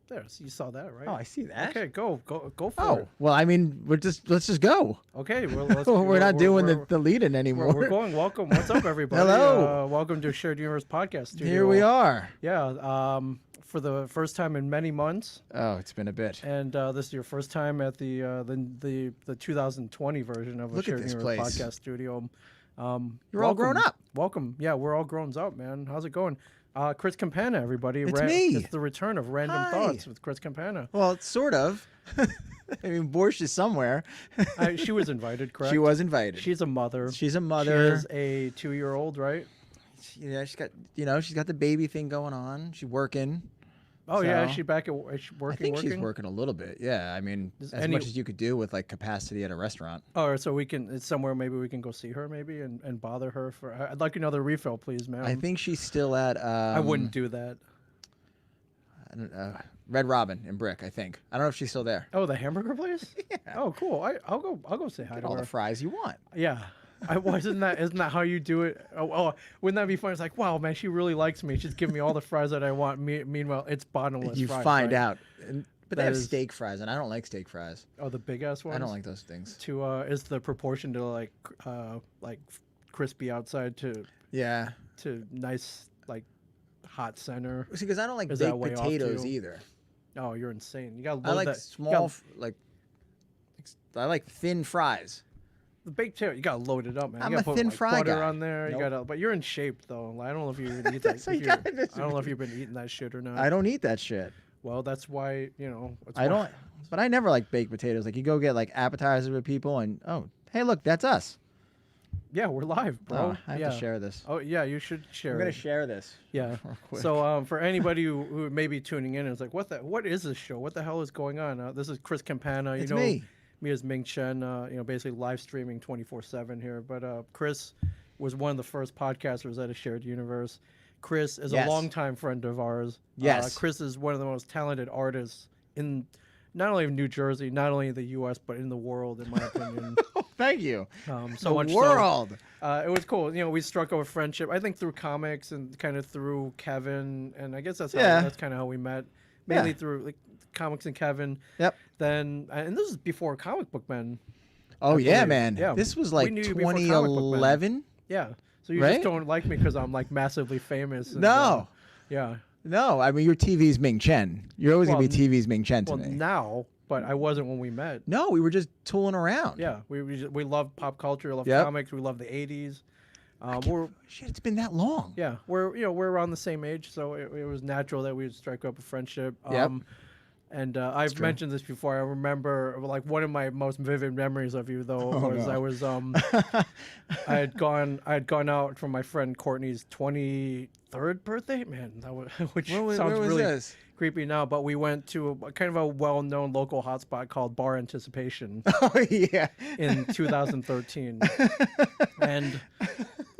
There, so you saw that, right? Oh, I see that. Okay, go for Oh, it. well, I mean, let's just go. Okay, well, We're not doing the lead-in anymore. We're going. Welcome. What's up, everybody? Hello. Welcome to Shared Universe Podcast Studio. Here we are. Yeah. For the first time in many months. Oh, it's been a bit. And this is your first time at the 2020 version of a Look at Shared this Universe place. Podcast Studio. You're all grown up. Welcome. Yeah, we're all grown up, man. How's it going? Chris Campana, everybody. It's me. It's the return of Random Hi. Thoughts with Chris Campana. Well, it's sort of. I mean, Borscht is somewhere. She was invited, correct? She was invited. She's a mother. She's a mother. She is a 2-year-old, right? Yeah, she's got the baby thing going on. She's working. Oh, so, yeah. Is she back at is she working? I think she's working a little bit. Yeah, I mean, as much as you could do with like capacity at a restaurant. Oh, so it's somewhere maybe we can go see her maybe and bother her for. I'd like another refill, please, ma'am. I think she's still at. I wouldn't do that. I don't know. Red Robin in Brick, I think. I don't know if she's still there. Oh, the hamburger place? Yeah. Oh, cool. I'll go say hi Get to all her. the fries you want. Yeah. Isn't that how you do it? Oh, wouldn't that be fun? It's like, wow, man, she really likes me. She's giving me all the fries that I want. Meanwhile, it's bottomless. You fries, find right? out. But they have steak fries, and I don't like steak fries. Oh, the big ass ones. I don't like those things. Is the proportion to like crispy outside to nice like hot center. See, because I don't like Is that baked way off potatoes too? either. Oh, you're insane. You got. I like small, I like thin fries. The baked potato, you gotta load it up, man. I'm You gotta a put thin like, fry butter guy. on there. Nope. But you're in shape though. I don't know if you even eat that. I don't know if you've been eating that shit or not. I don't eat that shit. Well, that's why I don't. But I never like baked potatoes. Like you go get like appetizers with people, and oh, hey, look, that's us. Yeah, we're live, bro. Oh, I have to share this. Oh yeah, you should share. I'm gonna it. share this. Yeah. real quick. So for anybody who may be tuning in, and is like, what is this show? What the hell is going on? This is Chris Campana. It's you know, me. Me as Ming Chen. Basically live streaming 24/7 here. But Chris was one of the first podcasters at a Shared Universe. Chris is a longtime friend of ours. Yes. Chris is one of the most talented artists in not only New Jersey, not only the U.S., but in the world, in my opinion. Thank you. So the much world. So, it was cool. We struck up a friendship. I think through comics and kind of through Kevin, and I guess that's kind of how we met. Mainly through like comics and Kevin. Yep. Then and this is before Comic Book Men. Oh yeah, believe. man. Yeah. This was like We knew you before Comic Book Men. 2011. Yeah. So you Right? just don't like me because I'm like massively famous. And, No. Yeah. No, I mean your TV's Ming Chen. You're always gonna be TV's Ming Chen to Well, me. now, but I wasn't when we met. No, we were just tooling around. Yeah. We love pop culture. We love Yep. comics. We love the '80s. Shit, it's been that long. Yeah, we're around the same age, so it was natural that we would strike up a friendship. Yep. And I've mentioned this before. I remember like one of my most vivid memories of you though was I was I had gone out for my friend Courtney's 23rd birthday. Man, which sounds where was really this? creepy now. But we went to a kind of a well-known local hotspot called Bar Anticipation. Oh yeah. In 2013, and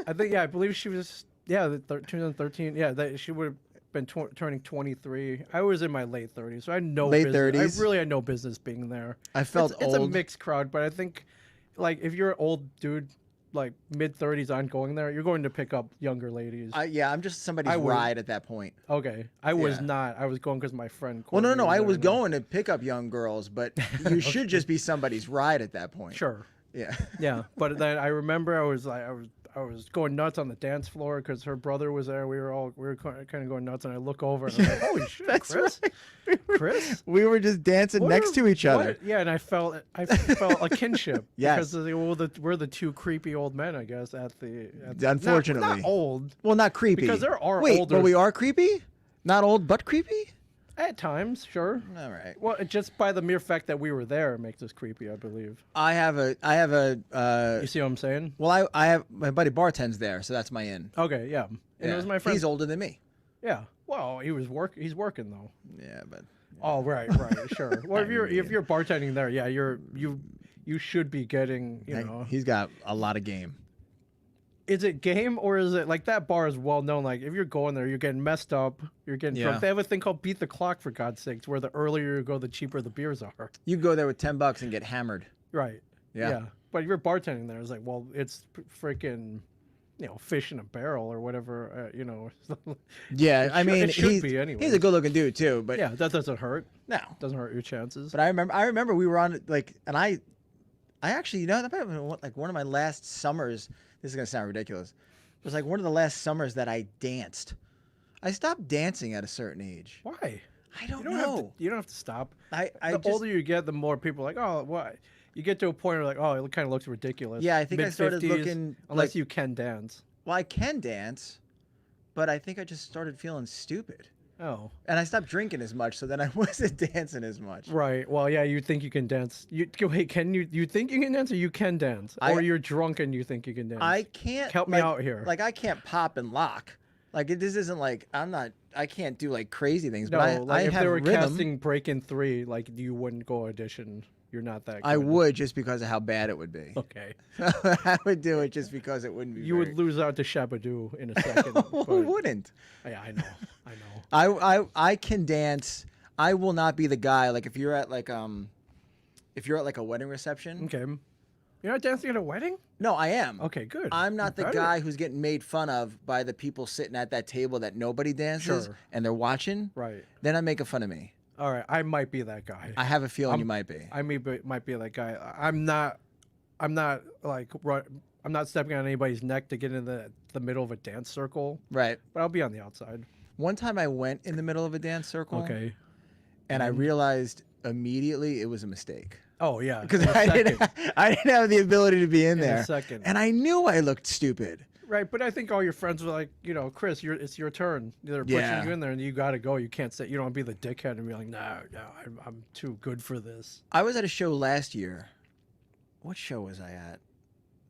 I believe she was 2013. Yeah, that she would have been turning 23. I was in my late 30s, so I had no Late business. 30s? I really had no business being there. I felt it's a old. mixed crowd, but I think like if you're an old dude, like mid 30s, on going there, you're going to pick up younger ladies. I'm just somebody's ride at that point. Okay, I was not. I was going because my friend. Well, Courtney no, I was there. going to pick up young girls, but you should just be somebody's ride at that point. Sure. Yeah. Yeah, but then I remember I was going nuts on the dance floor because her brother was there. We were kind of going nuts, and I look over and I'm like, "Holy shit, Chris! Chris!" We were just dancing next to each other. Yeah, and I felt a kinship. Yes. Because we're the two creepy old men, I guess. Unfortunately, not old. Well, not creepy. Because there are Wait, older. but we are creepy. Not old, but creepy. At times, sure. All right. Well, just by the mere fact that we were there makes us creepy, I believe. I have a. You see what I'm saying? Well, I have my buddy bartends there, so that's my in. Okay, yeah. And it was my friend. He's older than me. Yeah. Well, he's working though. Yeah, but. Oh, right, sure. Well, if you're bartending there, yeah, you should be getting, He's got a lot of game. Is it game or is it like that bar is well known? Like if you're going there, you're getting messed up, you're getting drunk. They have a thing called beat the clock, for God's sakes, where the earlier you go, the cheaper the beers are. You go there with $10 and get hammered. Right. Yeah. But if you're bartending there, it's like, well, it's freaking fish in a barrel or whatever. Yeah, I mean, it should he's be anyway. he's a good-looking dude too, but Yeah, that doesn't hurt. no, Doesn't hurt your chances. But I remember we were on like, and I actually, that might have been like one of my last summers. This is gonna sound ridiculous. It was like one of the last summers that I danced. I stopped dancing at a certain age. Why? I don't You know. you don't have to stop. I The older you get, the more people are like, oh, what? You get to a point where like, oh, it kind of looks ridiculous. Yeah, I think I started Mid-50s, looking unless like, you can dance. well, I can dance, but I think I just started feeling stupid. Oh. And I stopped drinking as much, so then I wasn't dancing as much. Right. Well, yeah, you think you can dance. Wait, can you think you can dance or you can dance? Or you're drunk and you think you can dance? I can't. Help me out here. Like, I can't pop and lock. Like, this isn't like, I can't do like crazy things, No, but I like if have they were rhythm. casting Breakin' 3, like you wouldn't go audition. You're not that good. I would, just because of how bad it would be. Okay. I would do it just because it wouldn't be. You would lose out to Shabadoo in a second. Who but- wouldn't? Yeah, I know. I can dance. I will not be the guy. Like if you're at like a wedding reception. Okay. You're not dancing at a wedding? No, I am. Okay, good. I'm not the Better. guy who's getting made fun of by the people sitting at that table that nobody dances Sure. and they're watching. Right. They're not making fun of me. All right. I might be that guy. I have a feeling you might be. I might be that guy. I'm not like I'm not stepping on anybody's neck to get in the middle of a dance circle, Right. but I'll be on the outside. One time I went in the middle of a dance circle. Okay. And I realized immediately it was a mistake. Oh yeah. Because in a I second. didn't have the ability to be in In there. a second. And I knew I looked stupid. Right, but I think all your friends were like, Chris, it's your turn. They're pushing Yeah. you in there, and you got to go. You can't say, you don't want to be the dickhead and be like, no, I'm too good for this. I was at a show last year. What show was I at?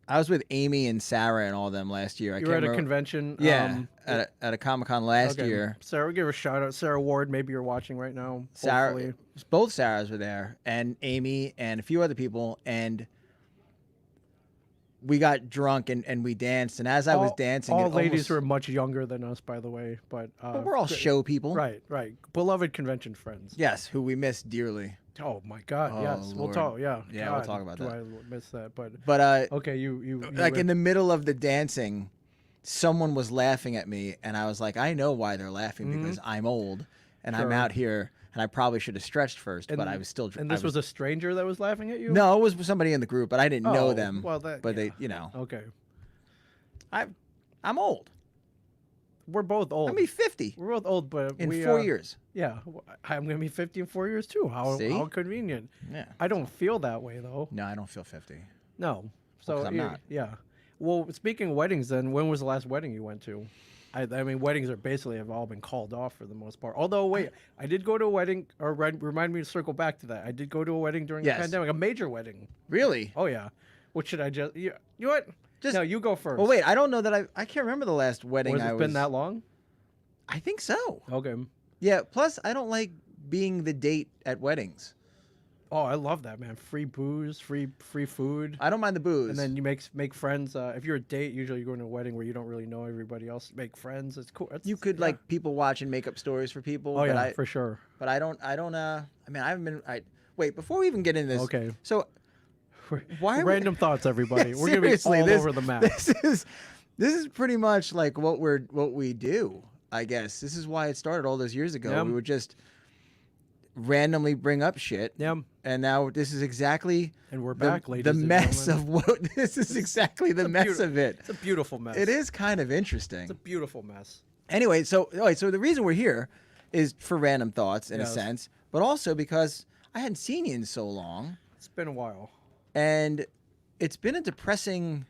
I was with Amy and Sarah and all them last year. You were at a convention. Yeah, at a Comic-Con last okay. year. Sarah, give her a shout out. Sarah Ward, maybe you're watching right now. Sarah, hopefully. both Sarahs were there, and Amy and a few other people, and we got drunk and we danced. And as I was dancing, all it ladies almost, were much younger than us, by the way. But we're all show people, right. Beloved convention friends. Yes, who we miss dearly. Oh my God! Oh, yes, we'll Lord. talk. Yeah, Yeah, God, we'll talk about do that. I miss that? But But you like in the middle of the dancing, someone was laughing at me, and I was like, I know why they're laughing because I'm old and I'm Sure. out here, and I probably should have stretched first, but I was still. And this was a stranger that was laughing at you? No, it was somebody in the group, but I didn't know Oh, them. well, but yeah. they, Okay. I'm old. We're both old. I'm 50 We're both old, but in we, 4 years. Yeah, I'm gonna be 50 in 4 years too. See? How convenient. Yeah. I don't feel that way though. No, I don't feel 50. No. So 'cause I'm not. Yeah. Well, speaking of weddings, then when was the last wedding you went to? I mean, weddings are basically have all been called off for the most part. Although, wait, I did go to a wedding. Or remind me to circle back to that. I did go to a wedding during Yes. the pandemic, a major wedding. Really? Oh yeah. What should I just? You know what? No, you go first. Well, wait. I don't know that I can't remember the last wedding Has it been that long? I think so. Okay. Yeah. Plus, I don't like being the date at weddings. Oh, I love that, man. Free booze, free food. I don't mind the booze. And then you make friends. If you're a date, usually you're going to a wedding where you don't really know everybody else. Make friends. It's cool. you could yeah. like people watch and make up stories for people. Oh but yeah, for sure. But I don't. I mean, I haven't been. Wait, before we even get into this. Okay. So why are Random thoughts, everybody? We're gonna be Seriously, all this- over the map. This is pretty much like what we do. I guess this is why it started all those years ago. Yeah. We would just randomly bring up shit. Yeah. And now this is exactly And we're the, back, ladies the and mess gentlemen. of what this is exactly the mess of it. It's a beautiful mess. It is kind of interesting. It's a beautiful mess. Anyway, so the reason we're here is for random thoughts in a Yes. sense, but also because I hadn't seen you in so long, It's been a while. and it's been a depressing.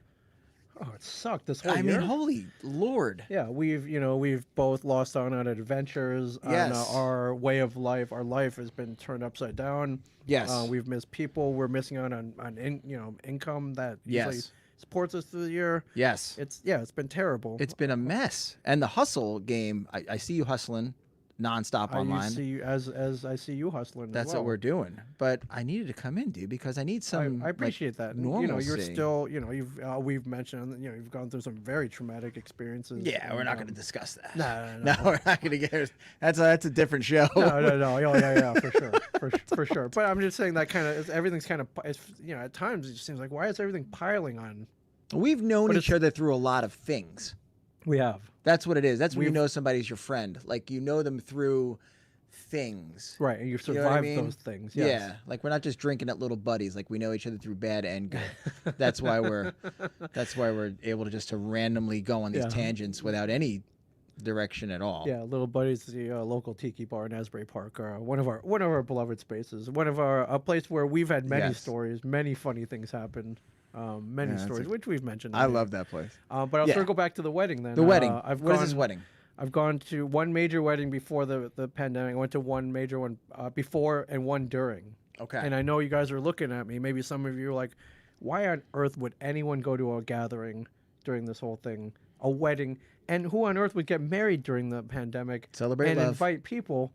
Oh, it sucked this whole I year. mean, holy Lord! Yeah, we've both lost out on adventures, Yes. on our way of life. Our life has been turned upside down. Yes. We've missed people. We're missing out on income that usually Yes. supports us through the year. Yes, It's been terrible. it's been a mess, and the hustle game. I see you hustling nonstop online. I see you as I see you hustling. That's as well. what we're doing. But I needed to come in, dude, because I need some. I appreciate that. And, Normalcy. you're still, we've mentioned, you've gone through some very traumatic experiences. Yeah, we're and, not going to discuss that. No. No, we're not going to get. That's a different show. No. Oh, yeah, for sure, for sure. But I'm just saying that everything's kind of, at times it just seems like, why is everything piling on We've known each other through a lot of things. We have. That's what it is. That's when you know somebody's your friend. Like, you know them through things. Right, and you've survived those things. Yes. Yeah, like we're not just drinking at little buddies. Like, we know each other through bad and good. That's why we're able to just to randomly go on these tangents without any direction at all. Yeah, Little Buddies, the local tiki bar in Asbury Park, one of our beloved spaces, a place where we've had many stories, many funny things happen. Many stories, which we've mentioned. I love that place. But I'll circle back to the wedding then. The wedding. What is this wedding? I've gone to one major wedding before the pandemic. I went to one major one before and one during. Okay. And I know you guys are looking at me. Maybe some of you are like, why on earth would anyone go to a gathering during this whole thing, a wedding? And who on earth would get married during the pandemic? Celebrate and love. Invite people?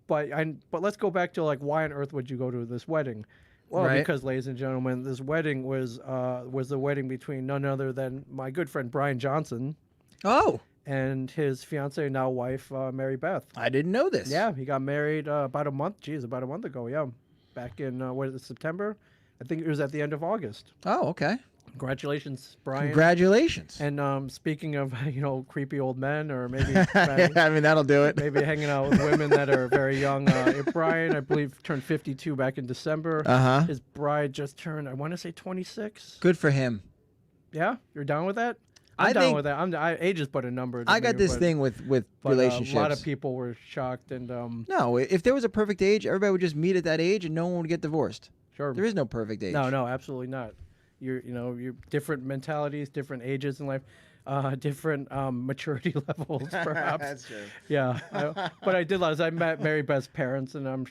But let's go back to like, why on earth would you go to this wedding? Well, because, ladies and gentlemen, this wedding was the wedding between none other than my good friend Brian Johnson. Oh. And his fiancee, now wife, Mary Beth. I didn't know this. Yeah, he got married about a month ago. Yeah, back in September. I think it was at the end of August. Oh, okay. Congratulations, Brian. Congratulations. And speaking of creepy old men, or maybe I mean, that'll do it. Maybe hanging out with women that are very young. Brian, I believe, turned 52 back in December. His bride just turned, I want to say, 26. Good for him. Yeah, you're down with that? I'm down with that. Age is but a number. I got this thing with relationships. A lot of people were shocked, and no, if there was a perfect age, everybody would just meet at that age, and no one would get divorced. Sure, there is no perfect age. No, absolutely not. You're different mentalities, different ages in life, different maturity levels, perhaps. That's true. Yeah, but I did realize I met Mary Beth's parents, and I'm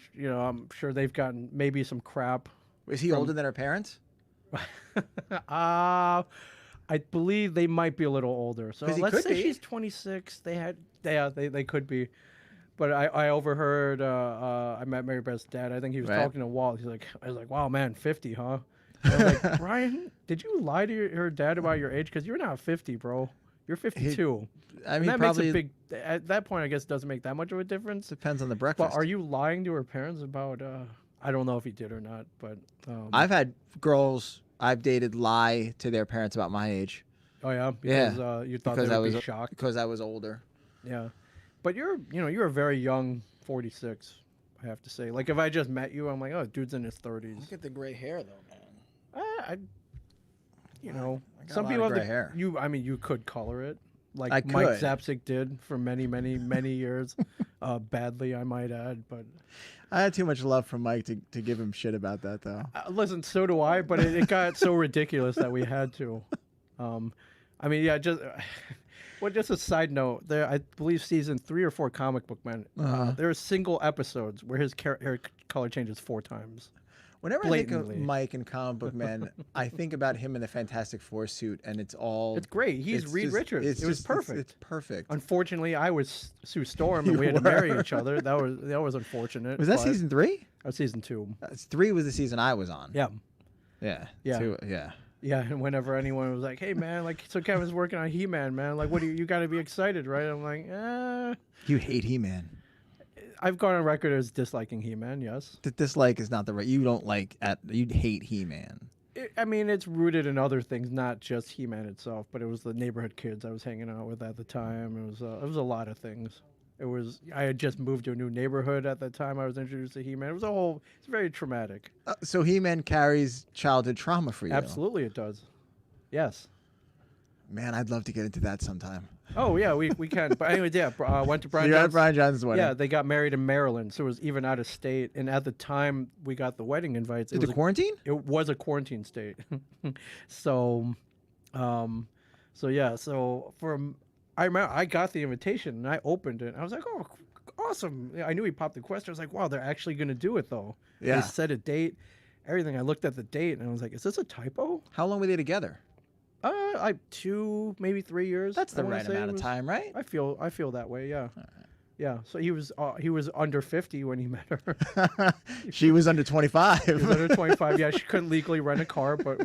sure they've gotten maybe some crap. Was he older than her parents? I believe they might be a little older. So let's say she's 26. They could be. But I overheard. I met Mary Beth's dad. I think he was talking to Walt. I was like, wow, man, 50, huh? And I was like, Brian, did you lie to your dad about your age? Because you're not 50, bro. You're 52. I mean, that probably makes a big. At that point, I guess it doesn't make that much of a difference. Depends on the breakfast. But are you lying to her parents about? I don't know if he did or not. But I've had girls I've dated lie to their parents about my age. Oh yeah, because you thought they would be shocked because I was older. Yeah, but you're a very young 46. I have to say, like if I just met you, I'm like, oh, dude's in his 30s. Look at the gray hair though, man. I some people have gray hair. You could color it like I could. Mike Zapsik did for many, many, many years, badly, I might add. But I had too much love from Mike to give him shit about that, though. Listen, so do I, but it got so ridiculous that we had to. Just a side note. There, I believe season 3 or 4 Comic Book Men. There are single episodes where his hair color changes 4 times. Whenever I think of Mike and Comic Book Men, I think about him in the Fantastic Four suit, and it's great. He's Reed Richards. It was perfect. It's perfect. Unfortunately, I was Sue Storm, and we had to marry each other. That was unfortunate. Was that season 3? That was season 2. 3 was the season I was on. Yeah. Yeah. Yeah. 2, yeah. Yeah, and whenever anyone was like, "Hey, man, like, so Kevin's working on He-Man, man. Like, what do you got to be excited, right?" I'm like, You hate He-Man. I've gone on record as disliking He-Man. Yes. The dislike is not the right. You don't like you hate He-Man. It's rooted in other things, not just He-Man itself. But it was the neighborhood kids I was hanging out with at the time. It was a lot of things. I had just moved to a new neighborhood at the time I was introduced to He-Man. It's very traumatic. So He-Man carries childhood trauma for you. Absolutely, it does. Yes. Man, I'd love to get into that sometime. Oh yeah, we can. But anyways, yeah, went to Brian. You got Brian Johnson's wedding. Yeah, they got married in Maryland, so it was even out of state. And at the time we got the wedding invites, it was quarantine. It was a quarantine state. So I remember I got the invitation and I opened it. And I was like, oh, awesome! I knew he popped the question. I was like, wow, they're actually going to do it though. Yeah. They set a date, everything. I looked at the date and I was like, is this a typo? How long were they together? 2, maybe 3 years. That's the right amount of time, right? I feel that way. Yeah. Right. Yeah. So he was under 50 when he met her. She was under 25. She was under 25. Yeah, she couldn't legally rent a car, but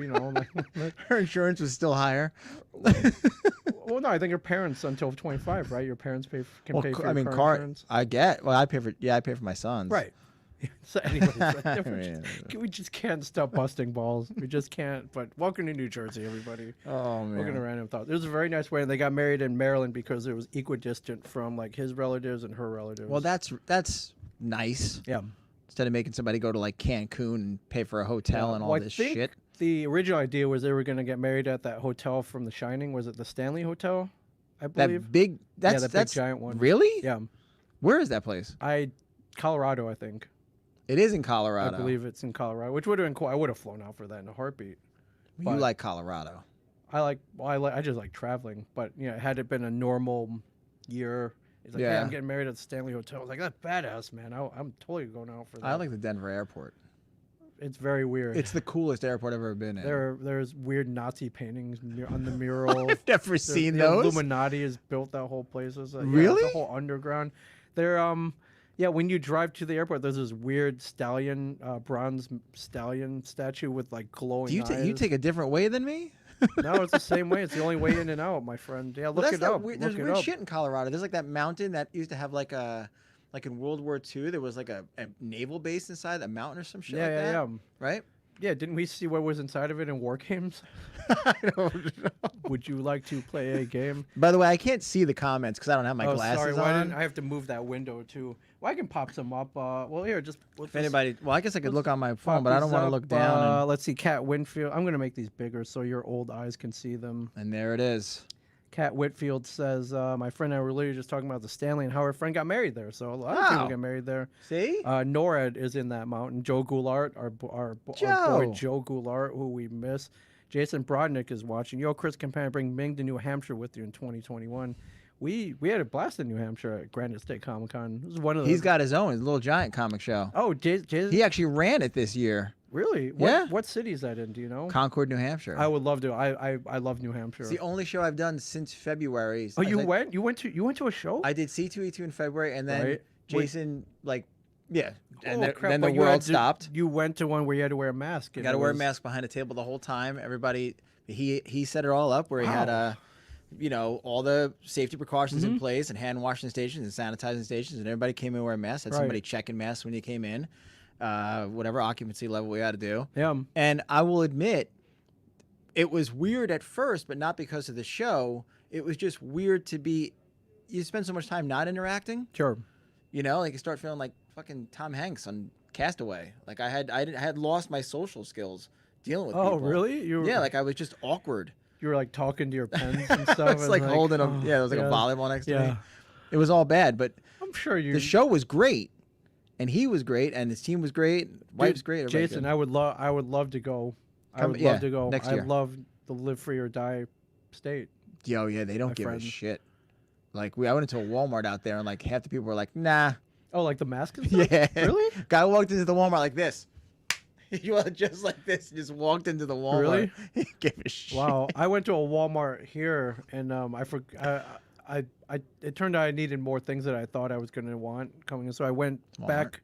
her insurance was still higher. Well, no, I think her parents until 25, right? Your parents can pay for your car insurance. I pay for my son's. Right. So anyways, we just can't stop busting balls. We just can't. But welcome to New Jersey, everybody. Oh man. Welcome to Random Thoughts. It was a very nice way. They got married in Maryland because it was equidistant from like his relatives and her relatives. Well, that's nice. Yeah. Instead of making somebody go to like Cancun and pay for a hotel and all this shit. The original idea was they were going to get married at that hotel from The Shining. Was it the Stanley Hotel? I believe. That big. That's big giant one. Really? Yeah. Where is that place? Colorado, I think. It is in Colorado. I believe it's in Colorado, which would have been cool. I would have flown out for that in a heartbeat. You like Colorado? I just like traveling, but had it been a normal year, it's like, hey, I'm getting married at the Stanley Hotel. I was like, that's badass, man. I'm totally going out for that. I like the Denver airport. It's very weird. It's the coolest airport I've ever been in. There's weird Nazi paintings on the mural. I've never seen those. The Illuminati has built that whole place. Really? The whole underground. When you drive to the airport, there's this weird bronze stallion statue with like glowing eyes. You take a different way than me? No, it's the same way. It's the only way in and out, my friend. Yeah, look it up. There's weird shit in Colorado. There's like that mountain that used to have like in World War II, there was like a naval base inside that mountain or some shit like that. Yeah. Right? Yeah, didn't we see what was inside of it in War Games? I don't know. Would you like to play a game? By the way, I can't see the comments because I don't have my glasses on. I have to move that window too. Well, I can pop some up. Here, if anybody, I guess I could look on my phone, but I don't want to look down. Let's see, Cat Winfield. I'm gonna make these bigger so your old eyes can see them. And there it is. Cat Whitfield says, my friend and I were literally just talking about the Stanley and how her friend got married there. So a lot of people get married there. See? NORAD is in that mountain. Joe Goulart, our boy Joe Goulart, who we miss. Jason Brodnick is watching. Yo, Chris Campana, bring Ming to New Hampshire with you in 2021. We had a blast in New Hampshire at Granite State Comic Con. It was one of those. He's got his own, his Little Giant comic show. Oh, he actually ran it this year. Really? What city is that in? Do you know? Concord, New Hampshire. I would love to. I love New Hampshire. It's the only show I've done since February. Oh, you went? You went to a show? I did C2E2 in February, and then Jason and then the world stopped. You went to one where you had to wear a mask. You got to wear a mask behind a table the whole time. Everybody, he set it all up where he had all the safety precautions in place and hand washing stations and sanitizing stations, and everybody came in wearing masks. Had somebody checking masks when you came in. Whatever occupancy level we had to do. Yeah. And I will admit, it was weird at first, but not because of the show. It was just weird to be. You spend so much time not interacting. Sure. You start feeling like fucking Tom Hanks on Castaway. Like I had lost my social skills dealing with people. Oh, really? Yeah, like I was just awkward. You were like talking to your pens and stuff. It's like holding a there was like a volleyball next to me. It was all bad, but I'm sure the show was great. And he was great, and his team was great. Wife's great. Jason, I would love to go. I would love to go. Next year. I love the live free or die state. Yo, yeah, they don't give a shit. Like I went into a Walmart out there, and like half the people were like, "Nah." Oh, like the mask and stuff? Yeah. Really? Guy walked into the Walmart like this. He was just like this. Just walked into the Walmart. Really? He gave a shit. Wow. I went to a Walmart here, and it turned out I needed more things that I thought I was going to want coming in. So I went back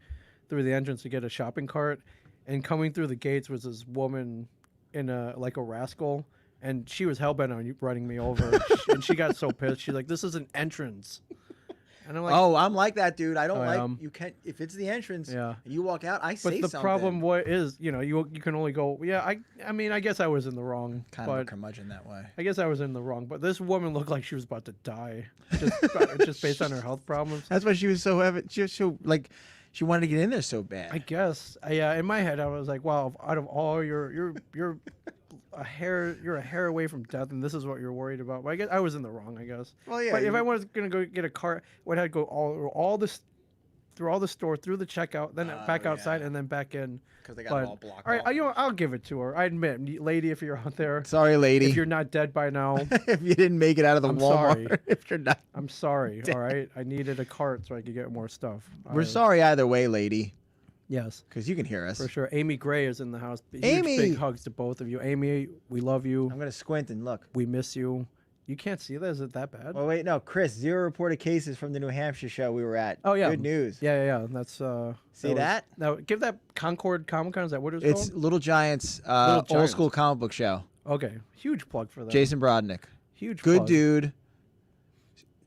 through the entrance to get a shopping cart, and coming through the gates was this woman in a rascal, and she was hellbent on running me over. And she got so pissed. She's like, "This is an entrance." And I'm like, "Oh, I'm like that, dude. I don't you can't if it's the entrance. Yeah. And you walk out. I say something." But the problem is, you can only go. Yeah, I mean, I guess I was in the wrong. Kind of a curmudgeon that way. I guess I was in the wrong. But this woman looked like she was about to die, just based on her health problems. That's why she was so heavy. She was so like. She wanted to get in there so bad. I guess. In my head, I was like, "Wow! Out of all you're a hair away from death, and this is what you're worried about." But I guess I was in the wrong. I guess. Well, yeah. But if I was gonna go get a cart, I would have to go through all the store, through the checkout, then back outside, and then back in. Because they got it all blocked. All right, I'll give it to her. I admit, lady, if you're out there. Sorry, lady. If you're not dead by now. If you didn't make it out of the Walmart. Sorry. If you're not. I'm sorry. Dead. All right, I needed a cart so I could get more stuff. We're sorry either way, lady. Yes. Because you can hear us. For sure. Amy Gray is in the house. Amy! Big hugs to both of you. Amy, we love you. I'm going to squint and look. We miss you. You can't see that? Is it that bad? Well, wait, no. Chris, 0 reported cases from the New Hampshire show we were at. Oh, yeah. Good news. Yeah. That's, see that? Now, give that Concord Comic Con. Is that what it's called? It's Little Giants, old school comic book show. Okay. Huge plug for that. Jason Brodnick. Huge Good plug. dude.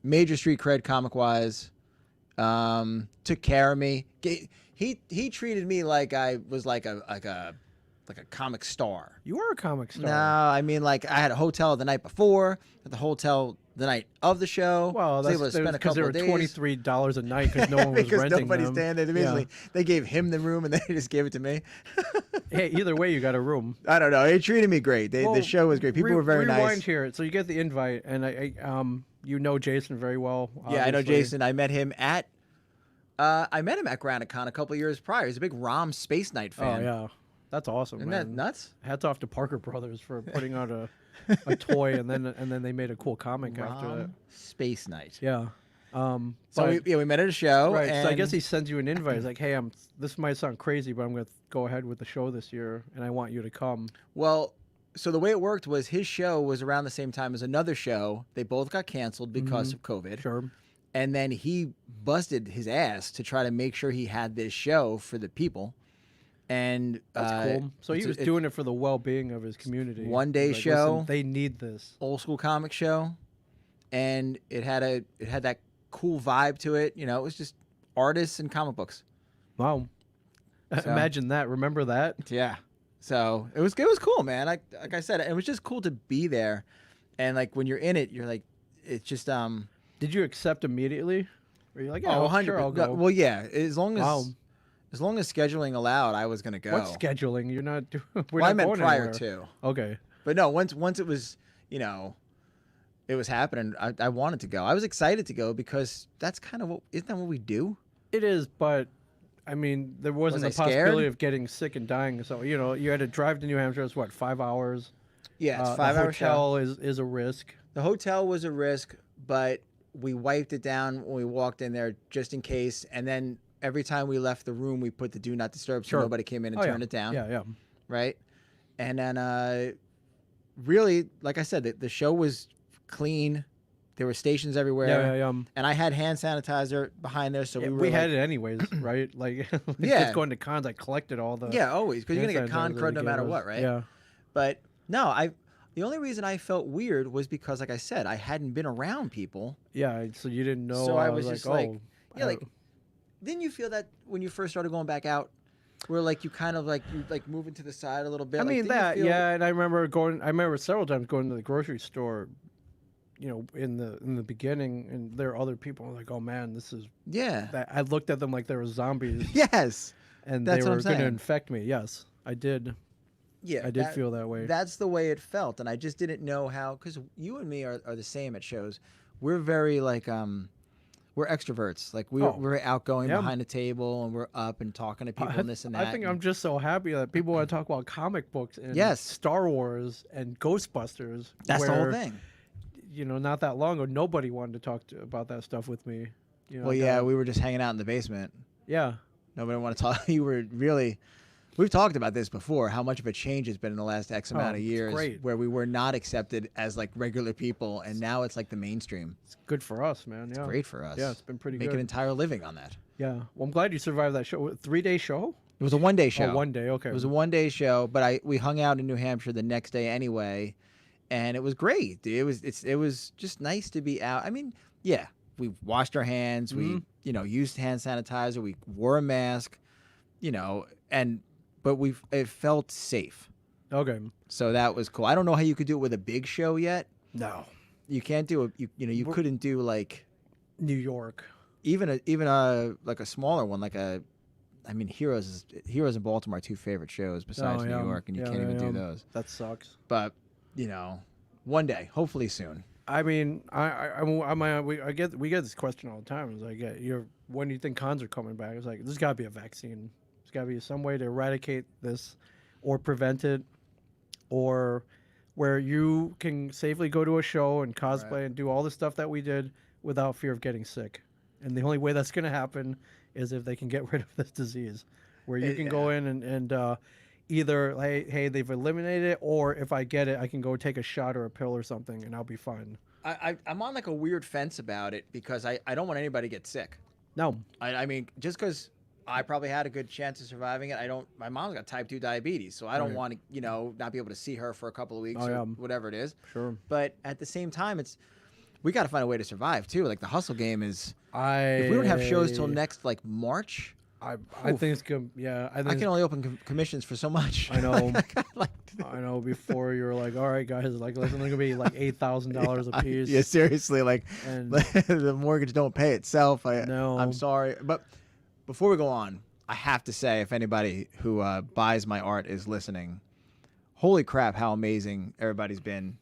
Major street cred comic-wise. Took care of me. He treated me like I was like a comic star. You were a comic star. No, I mean, like, I had a hotel the night before, at the hotel the night of the show. Well, that's because they were $23 a night because no one was because renting nobody's them. staying there. Basically, they gave him the room and they just gave it to me. Hey, either way, you got a room. I don't know. They treated me great. The show was great. People were very nice. Rewind here. So you get the invite, and you know Jason very well. Obviously. Yeah, I know Jason. I met him at GraniteCon a couple of years prior. He's a big ROM Space Night fan. Oh yeah. That's awesome. Isn't man. that nuts? Hats off to Parker Brothers for putting out a toy, and then they made a cool comic after that. Space Night. Yeah. So we met at a show. Right. And so I guess he sends you an invite. He's like, "Hey, this might sound crazy, but I'm going to go ahead with the show this year, and I want you to come." Well, so the way it worked was his show was around the same time as another show. They both got canceled because of COVID. Sure. And then he busted his ass to try to make sure he had this show for the people. And that's cool. So he was doing it for the well-being of his community. One day like, show. Listen, they need this. Old school comic show, and it had that cool vibe to it. You know, it was just artists and comic books. Wow. So, imagine that. Remember that? Yeah. So it was cool, man. Like I said, it was just cool to be there, and like when you're in it, you're like, it's just Did you accept immediately? Were you like, oh, 100%. sure, I'll go. Well, yeah. As long as scheduling allowed, I was gonna go. What scheduling? You're not doing. I meant prior to. Okay. But no, once it was, it was happening. I wanted to go. I was excited to go because that's kind of isn't that what we do? It is, but I mean, there wasn't a possibility of getting sick and dying. So you had to drive to New Hampshire. It's what, 5 hours? Yeah, it's 5 hours. The hotel is a risk. The hotel was a risk, but we wiped it down when we walked in there just in case, and then. Every time we left the room, we put the do not disturb so nobody came in and turned it down. Yeah. Right? And then really, like I said, the show was clean. There were stations everywhere. Yeah. And I had hand sanitizer behind there, so we had it anyways, right? Like, just going to cons, I collected all the... Yeah, always, because you're going to get con crud no matter what, right? Yeah. But no, the only reason I felt weird was because, like I said, I hadn't been around people. Yeah, so you didn't know. So I was just like, didn't you feel that when you first started going back out, where like you kind of like moving to the side a little bit? I mean and I remember several times going to the grocery store, in the beginning, and there are other people like, oh man, this is I looked at them like they were zombies. Yes, and they were going to infect me. Yes, I did. Yeah, I did feel that way. That's the way it felt, and I just didn't know how, because you and me are the same at shows. We're very like we're extroverts. Like we're very outgoing behind the table, and we're up and talking to people and this and that. I think I'm just so happy that people want to talk about comic books and Star Wars and Ghostbusters. That's the whole thing. Not that long ago, nobody wanted to talk about that stuff with me. Well, we were just hanging out in the basement. Yeah. Nobody wanted to talk. You were really... We've talked about this before, how much of a change has been in the last X amount of years, where we were not accepted as like regular people, and now it's like the mainstream. It's good for us, man. It's great for us. Yeah, it's been pretty good. Make an entire living on that. Yeah. Well, I'm glad you survived that show. 3-day show? It was a 1-day show. Oh, 1 day, okay. It was a 1-day show, but we hung out in New Hampshire the next day anyway, and it was great. It was just nice to be out. I mean, yeah, we washed our hands, we used hand sanitizer, we wore a mask, but it felt safe. Okay. So that was cool. I don't know how you could do it with a big show yet. No. You can't do it. You couldn't do like New York. Even like a smaller one, Heroes and Baltimore are two favorite shows besides New York, and you can't even do those. That sucks. But, one day, hopefully soon. I mean, we get this question all the time. It's like, when do you think cons are coming back? It's like, there's got to be a vaccine. There's got to be some way to eradicate this or prevent it, or where you can safely go to a show and cosplay and do all the stuff that we did without fear of getting sick. And the only way that's going to happen is if they can get rid of this disease, where you can go in and either, hey, they've eliminated it, or if I get it, I can go take a shot or a pill or something and I'll be fine. I'm on like a weird fence about it because I don't want anybody to get sick. No. I mean, just because I probably had a good chance of surviving it. My mom's got type 2 diabetes, so I don't want to, not be able to see her for a couple of weeks or whatever it is. Sure. But at the same time, we got to find a way to survive too. Like the hustle game is. If we don't have shows till next like March. I think it's good. Yeah, I can only open commissions for so much. I know. I know. Before you're like, all right, guys, like, listen, it's gonna be like $8,000 a piece. Yeah, seriously, like, and the mortgage don't pay itself. No. I'm sorry, but before we go on, I have to say, if anybody who buys my art is listening, holy crap, how amazing everybody's been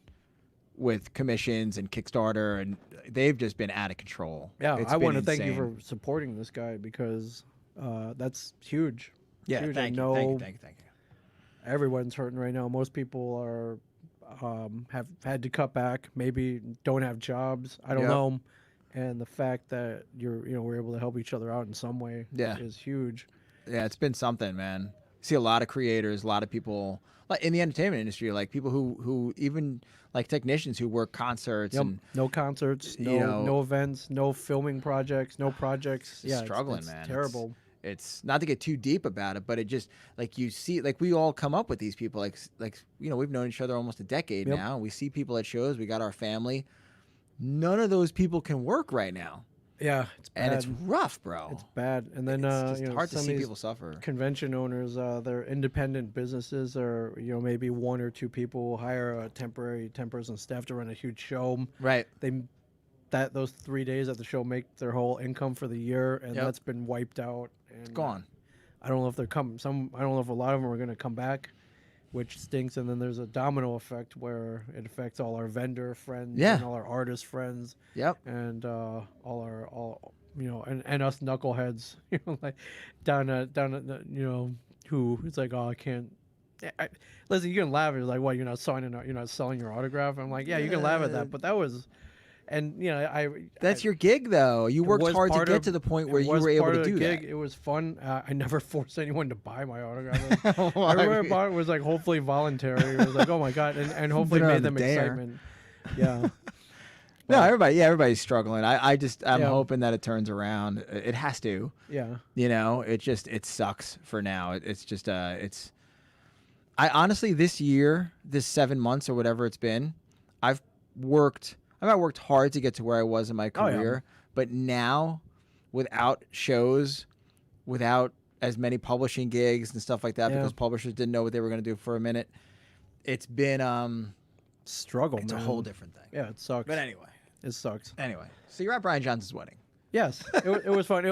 with commissions and Kickstarter, and they've just been out of control. Yeah, I want to thank you insane. for supporting this guy because that's huge. Yeah, huge. thank I you. know everyone's hurting right now. Most people are have had to cut back, maybe don't have jobs. I don't know. And the fact that we're able to help each other out in some way is huge. Yeah, it's been something, man. See a lot of creators, a lot of people like in the entertainment industry, like people who even like technicians who work concerts and no concerts, no events, no filming projects, no projects. Yeah, struggling, it's man. Terrible. It's not to get too deep about it, but it just like you see, like we all come up with these people, like we've known each other almost a decade now. We see people at shows. We got our family. None of those people can work right now. Yeah, it's bad. And it's rough, bro. It's bad. And then it's just hard to see people suffer. Convention owners, they're independent businesses, or maybe one or two people will hire a temporary 10-person staff to run a huge show. Right. Those 3 days at the show make their whole income for the year, and that's been wiped out. And it's gone. I don't know if they're coming. I don't know if a lot of them are going to come back, which stinks. And then there's a domino effect where it affects all our vendor friends and all our artist friends. Yep. And and us knuckleheads, like down at who it's like, oh, I can't. Listen, you can laugh. It's like, what, you're not selling your autograph. I'm like, yeah, you can laugh at that, but that was. And that's your gig, though. You worked hard to get to the point where you were able to do that. It was fun. I never forced anyone to buy my autograph. Everyone bought it was like hopefully voluntary. It was like, oh my god, and hopefully made them excitement. Yeah. No, everybody's struggling. I'm hoping that it turns around. It has to. Yeah. It sucks for now. It's just I honestly this year, this 7 months or whatever it's been, I've worked hard to get to where I was in my career, but now without shows, without as many publishing gigs and stuff like that, because publishers didn't know what they were going to do for a minute, it's been struggle. It's a whole different thing. Yeah, it sucks. But anyway, it sucks. Anyway, so you're at Brian Johnson's wedding. Yes, it was fun.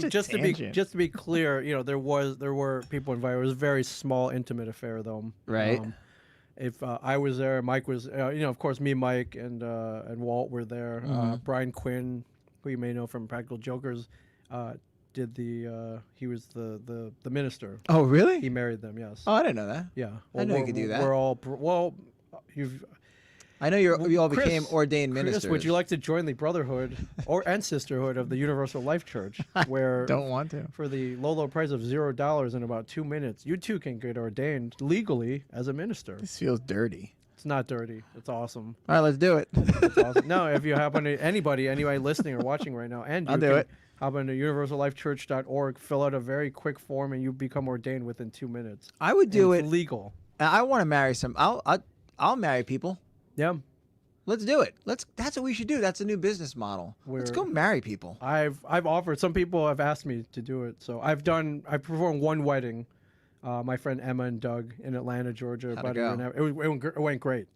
Just tangent. to be clear, there were people invited. It was a very small, intimate affair, though. Right. If I was there, Mike was, of course, me, Mike, and Walt were there. Brian Quinn, who you may know from Practical Jokers, he was the minister. Oh, really? He married them. Yes. Oh, I didn't know that. Yeah. I know you could do that. We're all I know you all became ordained Chris, ministers. would you like to join the brotherhood and sisterhood of the Universal Life Church, where don't want to, for the low price of $0 in about 2 minutes, you too can get ordained legally as a minister? This feels dirty. It's not dirty. It's awesome. All right, let's do it. It's awesome. No, if you happen to anybody listening or watching right now, and I'll do it. Hop into universallifechurch.org, fill out a very quick form, and you become ordained within 2 minutes. I would do it legal. I want to marry some. I'll marry people. Yeah. Let's do it. That's what we should do. That's a new business model. Let's go marry people. I've offered. Some people have asked me to do it. So I performed one wedding. My friend Emma and Doug in Atlanta, Georgia. How'd it go? It went great.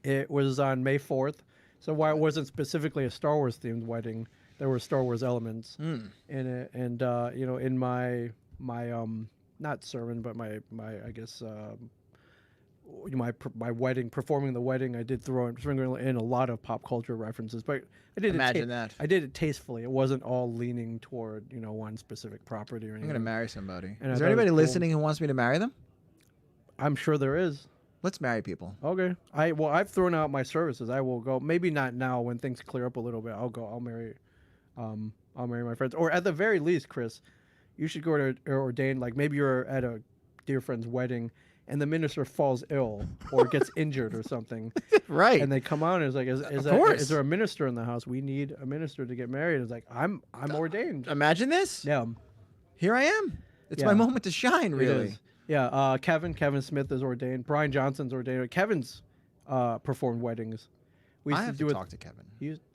It was on May 4th. So while it wasn't specifically a Star Wars themed wedding, there were Star Wars elements in it. And in my not sermon, but my I guess. My wedding, performing the wedding, I did throw in a lot of pop culture references, but I did I did it tastefully. It wasn't all leaning toward one specific property or anything. I'm gonna marry somebody. And is there anybody listening who wants me to marry them? I'm sure there is. Let's marry people. Okay. I've thrown out my services. I will go. Maybe not now when things clear up a little bit. I'll go. I'll marry my friends, or at the very least, Chris, you should go to ordain. Like maybe you're at a dear friend's wedding, and the minister falls ill or gets injured or something. Right. And they come out and it's like, is there a minister in the house? We need a minister to get married. It's like, I'm ordained. Imagine this. Yeah. Here I am. It's my moment to shine, really. Yeah. Kevin Smith is ordained. Brian Johnson's ordained. Kevin's performed weddings We used I have do to it. talk to Kevin.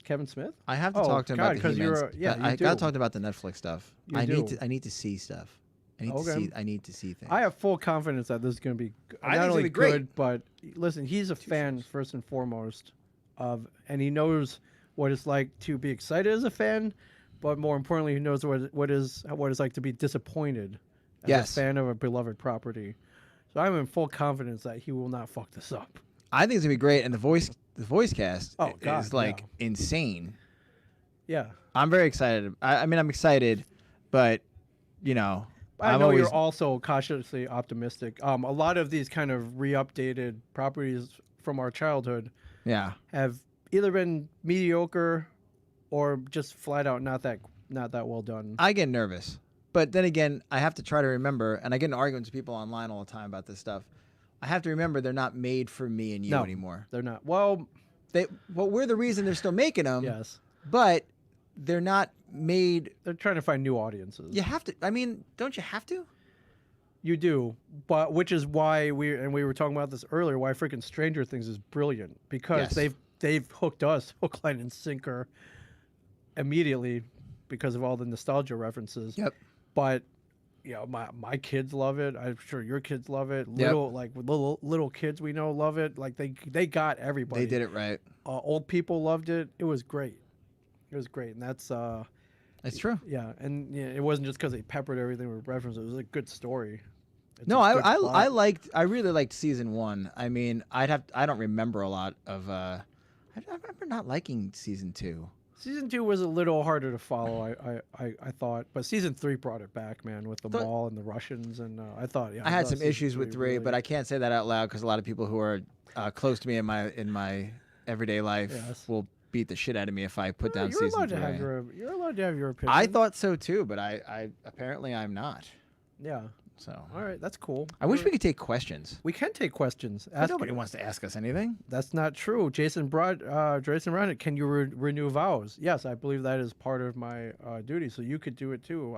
Kevin Smith? I have to Oh, talk to him God, about the 'cause He-Man's. you're you I do. got to talk about the Netflix stuff. You I do. need to see stuff. Okay. I need to see things. I have full confidence that this is going to be I think not it's only gonna be great. good, but listen, he's a fan first and foremost and he knows what it's like to be excited as a fan, but more importantly, he knows what it's like to be disappointed as a fan of a beloved property. So I'm in full confidence that he will not fuck this up. I think it's gonna be great, and the voice cast is like insane. Yeah, I'm very excited. I mean, I'm excited, but you know, I know you're also cautiously optimistic. A lot of these kind of re-updated properties from our childhood, have either been mediocre or just flat out not that well done. I get nervous, but then again, I have to try to remember, and I get in arguments with people online all the time about this stuff. I have to remember they're not made for me and you anymore. They're not. Well, we're the reason they're still making them. Yes, but they're not made. They're trying to find new audiences. You have to. I mean, don't you have to? You do, but which is why we were talking about this earlier. Why freaking Stranger Things is brilliant, because they've hooked us hook, line, and sinker immediately because of all the nostalgia references. Yep. But you know, my kids love it. I'm sure your kids love it. Little kids we know love it. Like they got everybody. They did it right. Old people loved it. It was great. It was great, and that's it's true. Yeah, and it wasn't just because they peppered everything with references. It was a good story. No, I really liked season 1. I mean, I don't remember a lot of. I remember not liking season 2. Season 2 was a little harder to follow, I thought, but season 3 brought it back, man, with the mall and the Russians, and I thought, I had some issues with 3, but I can't say that out loud because a lot of people who are close to me in my everyday life will beat the shit out of me if I put down season 3. You're allowed to have your opinion. I thought so too, but I apparently I'm not. Yeah. So all right, that's cool. I wish we could take questions. We can take questions. Nobody wants to ask us anything. That's not true. Jason Brodnick, can you renew vows? Yes, I believe that is part of my duty. So you could do it too.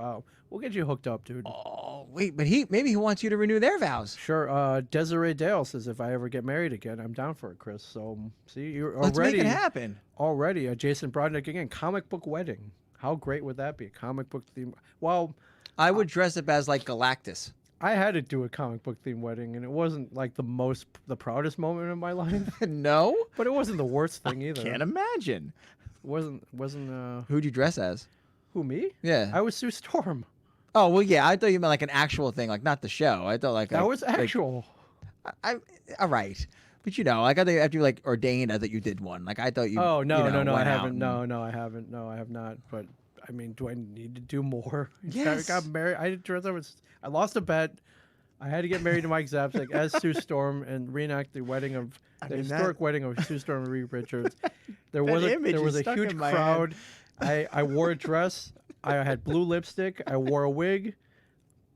We'll get you hooked up, dude. Oh wait, but maybe he wants you to renew their vows. Sure. Desiree Dale says if I ever get married again, I'm down for it, Chris. So see, you're already. Let's make it happen. Already, Jason Brodnick again. Comic book wedding. How great would that be? A comic book theme. Well, I would dress up as like Galactus. I had to do a comic book themed wedding, and it wasn't like the proudest moment of my life. No, but it wasn't the worst thing either. Can't imagine. Wasn't. Who'd you dress as? Who, me? Yeah, I was Sue Storm. Oh well, yeah. I thought you meant like an actual thing, like not the show. I thought like that was actual. All right, but you know, like I thought after you like ordained, I thought you did one. Like I thought you. Oh no, no, I haven't. And... No, I haven't. No, I have not. But I mean, do I need to do more? Yes. I got married. I lost a bet. I had to get married to Mike Zapsik as Sue Storm and reenact the wedding of historic wedding of Sue Storm and Reed Richards. There was a huge crowd. I wore a dress. I had blue lipstick. I wore a wig.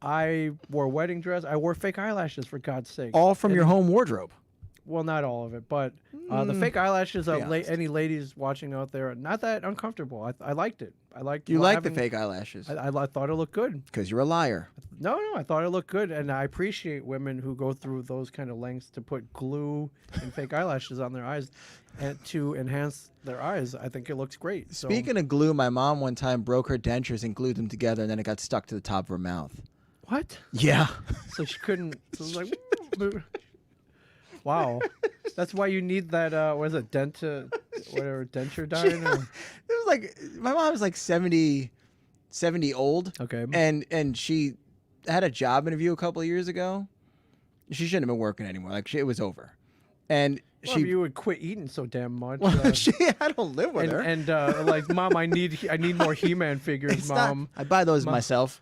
I wore a wedding dress. I wore fake eyelashes, for God's sake. All from your home wardrobe. Well, not all of it, but the fake eyelashes. Any ladies watching out there, not that uncomfortable. I liked it. I liked. You like the fake eyelashes? I thought it looked good. Because you're a liar. No, I thought it looked good, and I appreciate women who go through those kind of lengths to put glue and fake eyelashes on their eyes, and to enhance their eyes. I think it looks great. So. Speaking of glue, my mom one time broke her dentures and glued them together, and then it got stuck to the top of her mouth. What? Yeah. So she couldn't. So it was like. Wow, that's why you need that. What is it, denture dine? It was like my mom was like 70 old. Okay. And she had a job interview a couple of years ago. She shouldn't have been working anymore. Like it was over. And you would quit eating so damn much. Well, I don't live with her. And like, Mom, I need more He-Man figures, Mom. I buy those myself,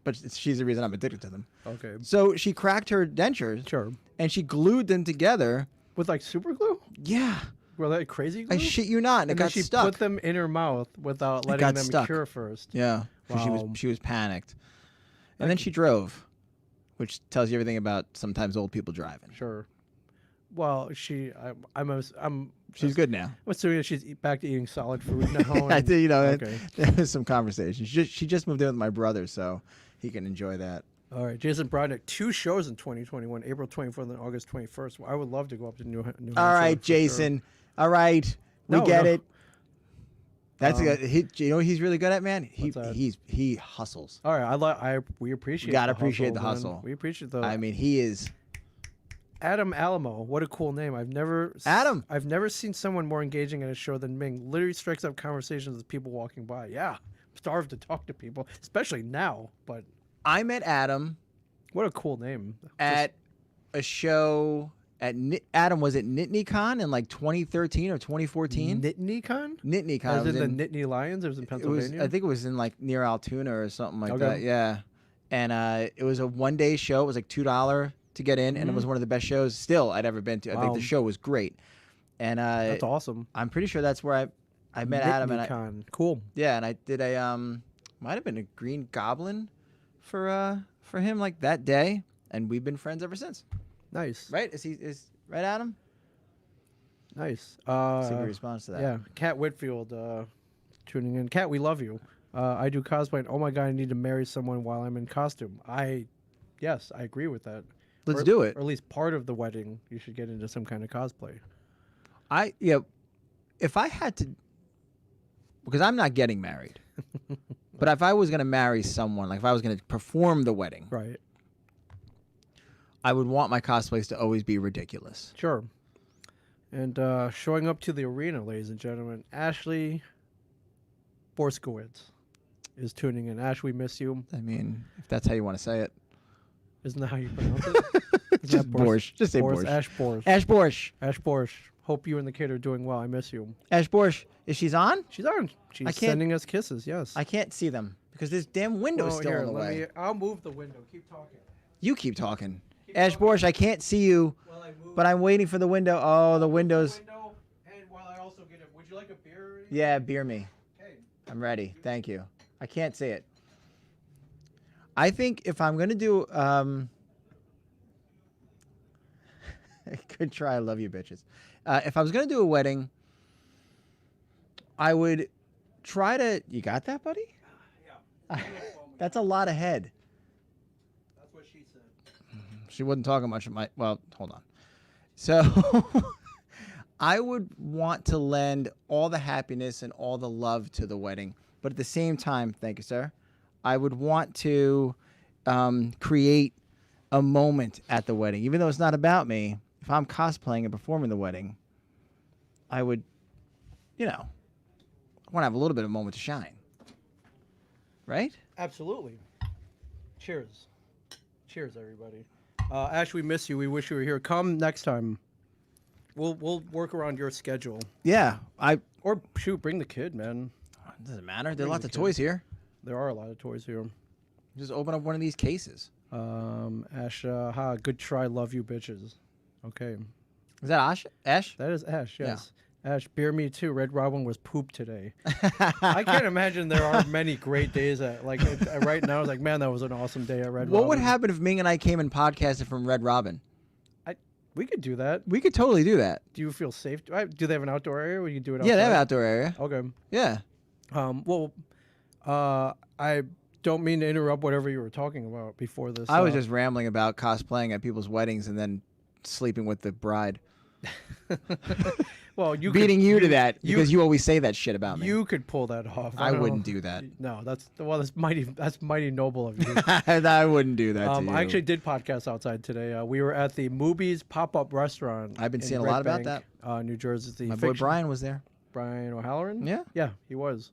but she's the reason I'm addicted to them. Okay. So she cracked her dentures. Sure. And she glued them together with like super glue. Yeah. Were they crazy glue? I shit you not. And it got stuck. She put them in her mouth without letting them cure first. Yeah. Wow. She was panicked. And then she drove, which tells you everything about sometimes old people driving. Sure. Well, she's good now. I'm assuming she's back to eating solid food now. I did, okay. There was some conversation. She just moved in with my brother, so he can enjoy that. All right, Jason Brodnick, 2 shows in 2021, April 24th and August 21st. I would love to go up to New Hampshire. All right, Jason. Sure. All right. We No, get no. it. That's you know what he's really good at, man? He hustles. All right, we appreciate. You gotta the appreciate the man. hustle. We appreciate the. I mean, he is Adam Alamo, what a cool name! I've never seen someone more engaging at a show than Ming. Literally strikes up conversations with people walking by. Yeah, I'm starved to talk to people, especially now. But I met Adam. What a cool name! At a show at Adam, was it NitneyCon in like 2013 or 2014? NitneyCon? NitneyCon. As in the Nittany Lions? It was in Pennsylvania? I think it was in like near Altoona or something like Okay. that. Yeah. And it was a one-day show. It was like $2 to get in, and it was one of the best shows still I'd ever been to. I think the show was great. And that's awesome. I'm pretty sure that's where I met Adam. And cool. Yeah, and I did might have been a Green Goblin for him like that day, and we've been friends ever since. Nice. Right? Is right, Adam? Nice. See the response to that. Yeah. Kat Whitfield tuning in. Kat, we love you. I do cosplay. And, oh my God, I need to marry someone while I'm in costume. Yes, I agree with that. Let's do it. Or at least part of the wedding, you should get into some kind of cosplay. If I had to, because I'm not getting married, but if I was going to marry someone, like if I was going to perform the wedding, right, I would want my cosplays to always be ridiculous. Sure. And showing up to the arena, ladies and gentlemen, Ashley Borskowitz is tuning in. Ash, we miss you. I mean, if that's how you want to say it. Isn't that how you pronounce it? Just Borsch. Just say Borsch. Ash Borsch. Ash Borsch. Ash Borsch. Hope you and the kid are doing well. I miss you. Ash Borsch. Is she on? She's on. She's sending us kisses, yes. I can't see them because this damn window's still in the way. I'll move the window. Keep talking. You keep talking. Ash Borsch, I can't see you, but I'm waiting for the window. Oh, the window's... And while I also get it, would you like a beer? Yeah, beer me. Okay. I'm ready. Thank you. I can't see it. I think if I'm going to do... Good try. I love you, bitches. If I was going to do a wedding, I would try to... You got that, buddy? Yeah. That's a lot of head. That's what she said. She wasn't talking much of my... Well, hold on. So I would want to lend all the happiness and all the love to the wedding. But at the same time, thank you, sir, I would want to create a moment at the wedding. Even though it's not about me, if I'm cosplaying and performing the wedding, I would, I want to have a little bit of a moment to shine. Right? Absolutely. Cheers. Cheers, everybody. Ash, we miss you. We wish you were here. Come next time. We'll work around your schedule. Yeah. Or shoot, bring the kid, man. It doesn't matter. There are lots of toys here. There are a lot of toys here. Just open up one of these cases. Ash, good try. Love you, bitches. Okay. Is that Ash? That is Ash, yes. Yeah. Ash, beer me too. Red Robin was poop today. I can't imagine there are many great days right now. It's like, man, that was an awesome day at Red Robin. What would happen if Ming and I came and podcasted from Red Robin? We could do that. We could totally do that. Do you feel safe? Do they have an outdoor area where you can do it outside? Yeah, they have an outdoor area. Okay. Yeah. I don't mean to interrupt whatever you were talking about before this. I was just rambling about cosplaying at people's weddings and then sleeping with the bride. Well, beating you to that because you always say that shit about me. You could pull that off. I wouldn't do that. No, that's mighty noble of you. I wouldn't do that to you. I actually did podcast outside today. We were at the Movies pop-up restaurant. I've been seeing a lot about that. New Jersey. My boy Brian was there. Brian O'Halloran? Yeah, he was.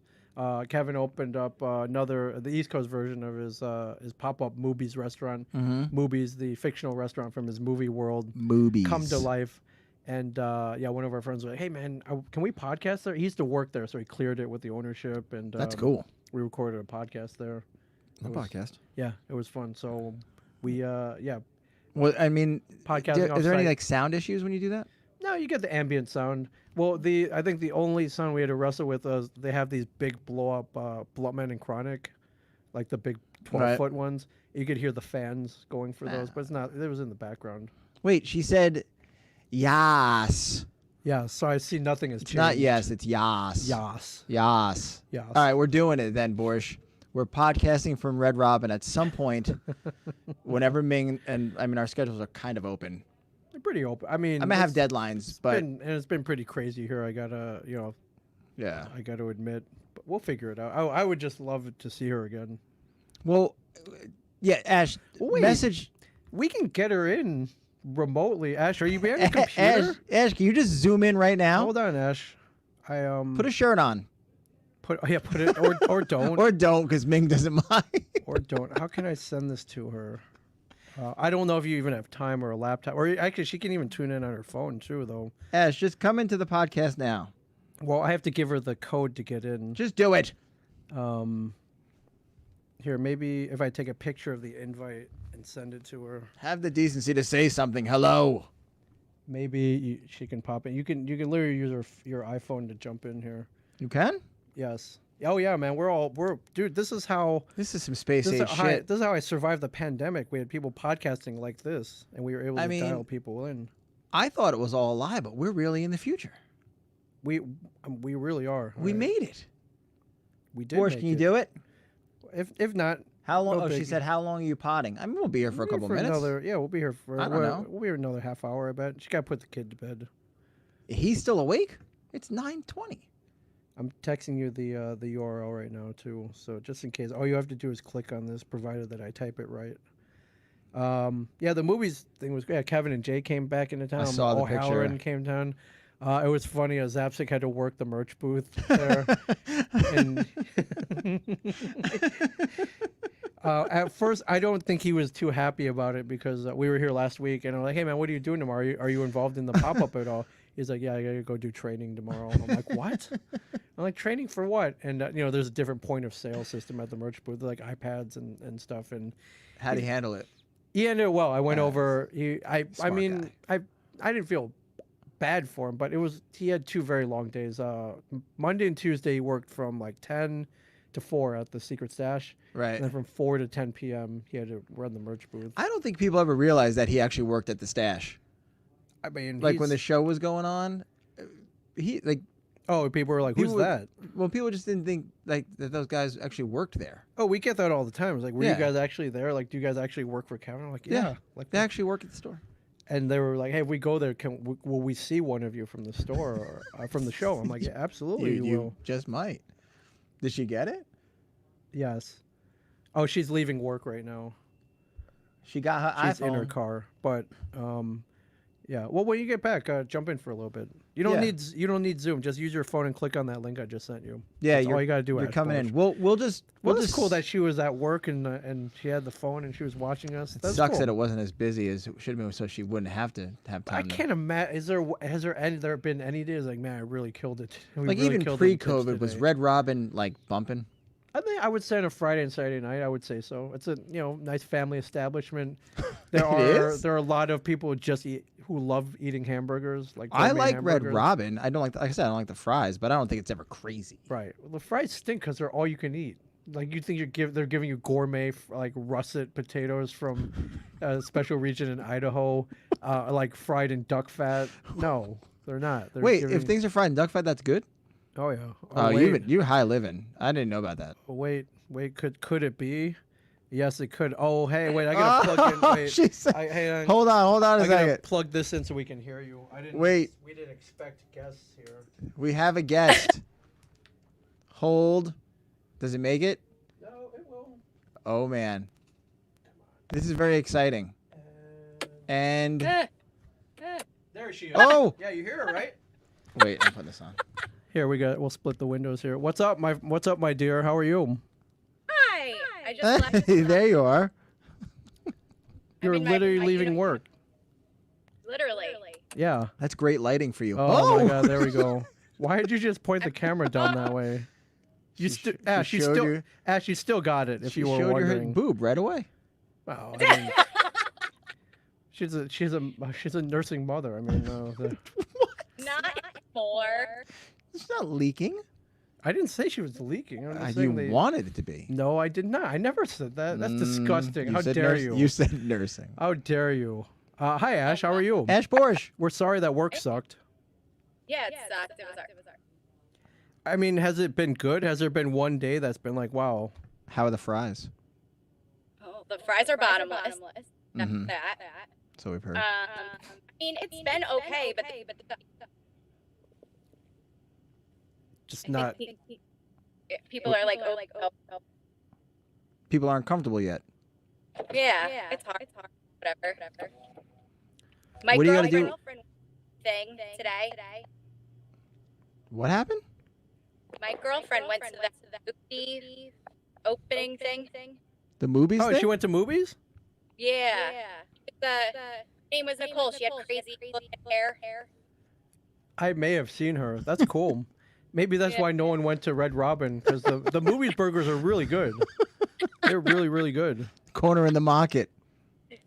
Kevin opened up the East Coast version of his pop-up Movies restaurant. Movies, the fictional restaurant from his movie world. Movies come to life. And one of our friends was like, "Hey man, can we podcast there?" He used to work there, so he cleared it with the ownership, and that's cool. We recorded a podcast there. Podcast? Yeah, it was fun. So we Well, I mean, podcasting. Is there any sound issues when you do that? No, you get the ambient sound. Well, I think the only sound we had to wrestle with was they have these big blow up Bloodman and Chronic, like the big 12-foot ones. You could hear the fans going for those, but it's not. It was in the background. Wait, she said. Yas. Yeah, so I see nothing has changed. Not yes, it's yas. Yas. Yas. Yas. All right, we're doing it then, Borsch. We're podcasting from Red Robin at some point whenever Ming and our schedules are kind of open. They're pretty open. I mean, I may have deadlines, but it's been pretty crazy here. I gotta, yeah, I gotta admit, but we'll figure it out. I would just love to see her again. Well, yeah, Ash, Wait, message. We can get her in remotely. Ash, are you behind the computer? Ash, can you just zoom in right now? Hold on, Ash. Put a shirt on. Put it or don't or don't, because Ming doesn't mind. or don't. How can I send this to her? I don't know if you even have time or a laptop, or actually she can even tune in on her phone too, though. Ash, just come into the podcast now. Well, I have to give her the code to get in. Just do it. Here, maybe if I take a picture of the invite and send it to her. Have the decency to say something. Hello. Maybe she can pop in. You can literally use your iPhone to jump in here. You can? Yes. Oh yeah, man. Dude. This is some space age shit. This is how I survived the pandemic. We had people podcasting like this, and we were able to dial people in. I thought it was all a lie, but we're really in the future. We really are. We made it. We did. Boris, can you do it? If not, how long? No, she said, "How long are you potting?" I mean, we'll be here for a couple minutes. We'll be here for. I don't know. We'll be here another half hour. I bet she got to put the kid to bed. He's still awake. It's 9:20. I'm texting you the URL right now too. So just in case, all you have to do is click on this, provided that I type it right. Yeah, the movies thing was great. Yeah, Kevin and Jay came back into town. I saw the picture. O'Halloran came down. It was funny. Zapsik had to work the merch booth there. And at first, I don't think he was too happy about it because we were here last week, and I'm like, "Hey man, what are you doing tomorrow? Are you involved in the pop-up at all?" He's like, "Yeah, I gotta go do training tomorrow." I'm like, "What?" I'm like, "Training for what?" And there's a different point of sale system at the merch booth, like iPads and stuff. And how do you handle it? He handled it well. I went over. I didn't feel bad for him, but he had 2 very long days. Monday and Tuesday he worked from like 10 to 4 at the Secret Stash. Right. And then from 4 to 10 p.m. he had to run the merch booth. I don't think people ever realized that he actually worked at the Stash. I mean, like when the show was going on, people were like, "Who's that?" Well, people just didn't think like that those guys actually worked there. Oh, we get that all the time. It's like, were you guys actually there? Like, do you guys actually work for Kevin? I'm like, yeah. Like they actually work at the store. And they were like, "Hey, if we go there, will we see one of you from the store or from the show?" I'm like, "Yeah, absolutely, you will." Just might. Did she get it? Yes. Oh, she's leaving work right now. She got her iPhone. She's in her car, but yeah. Well, when you get back, jump in for a little bit. You don't need Zoom. Just use your phone and click on that link I just sent you. Yeah, all you gotta do. You're coming in. We'll just. It's cool that she was at work and she had the phone and she was watching us. It sucks that it wasn't as busy as it should have been, so she wouldn't have to have time. I can't imagine. Has there been any days like, man, I really killed it. Like even pre-COVID, was Red Robin like bumping? I think I would say on a Friday and Saturday night, I would say so. It's a nice family establishment. There are a lot of people who love eating hamburgers. Like I like Red Robin. I don't like I said I don't like the fries, but I don't think it's ever crazy. Right. Well, the fries stink because they're all you can eat. Like you think they're giving you gourmet like russet potatoes from a special region in Idaho, like fried in duck fat. No, they're not. Wait, if things are fried in duck fat, that's good? Oh yeah. Oh, you high living. I didn't know about that. Wait. Could it be? Yes, it could. Oh, hey, wait. I gotta plug in. Wait. Hang on. Hold on a second. I gotta plug this in so we can hear you. Wait. We didn't expect guests here. We have a guest. Hold. Does it make it? No, it will. Oh man. This is very exciting. And there she is. Oh. Yeah, you hear her, right? Wait, I'm putting this on. Here we'll split the windows here. What's up, my dear? How are you? Hi. I just left. There you are. You're literally leaving work. Literally. Yeah. That's great lighting for you. Oh my God, there we go. Why did you just point the camera down that way? You still got it. If you were wondering. Showed your boob right away. Wow. I mean, she's a nursing mother. I mean, Not more. It's not leaking. I didn't say she was leaking. You wanted it to be. No, I did not. I never said that. That's disgusting. How dare you? You said nursing. How dare you? Hi, Ash. How are you? Ash Porsche. We're sorry that work sucked. Yeah, it sucked. It was I mean, has it been good? Has there been one day that's been like, wow? How are the fries? Oh, the fries are bottomless. That. So we've heard. mean, it's been okay, but Just not. people are like, oh, People aren't comfortable yet. yeah, it's hard. Whatever. My What do you gotta do? girlfriend thing today. What happened? My girlfriend went to the movie opening thing. The movies Oh, thing? she went to movies? Yeah. The name was Nicole. She had crazy hair. I may have seen her. That's cool. Maybe that's why no one went to Red Robin, because the movies burgers are really good. They're really, really good. Corner in the market.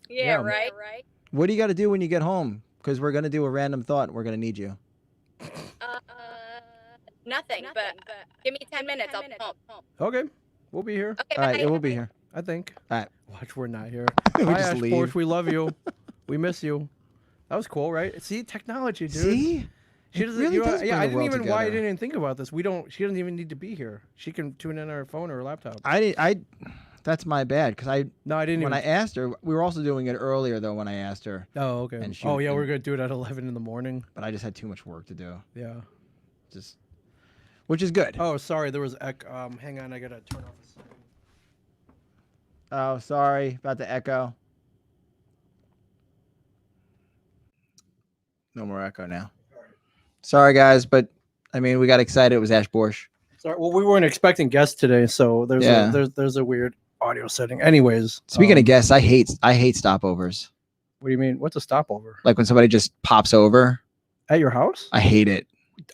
Yeah, right. What do you got to do when you get home? Because we're going to do a random thought and we're going to need you. Nothing, but give me 10 minutes. I'll be home. Okay, we'll be here. Okay, All right, bye. it will be here. I think. All right. Watch, we're not here. We Bye, just Ash leave. Porsche, we love you. We miss you. That was cool, right? See, technology, dude. See? She It doesn't. really does bring I the didn't world even. Why I together. didn't even think about this. We don't. She doesn't even need to be here. She can tune in on her phone or her laptop. That's my bad. Because No, I didn't. when even... I asked her, we were also doing it earlier, though, when I asked her. Oh, okay. And she- Oh, yeah, and- we're gonna do it at 11 in the morning. But I just had too much work to do. Yeah. Which is good. Oh, sorry. There was hang on. I gotta turn off the sound. Oh, sorry about the echo. No more echo now. Sorry, guys, but I mean, we got excited. It was Ash Borsch. Sorry. Well, we weren't expecting guests today, so there's a weird audio setting. Anyways, Speaking of guests, I hate stopovers. what do you mean? What's a stopover? Like when somebody just pops over. At your house? I hate it.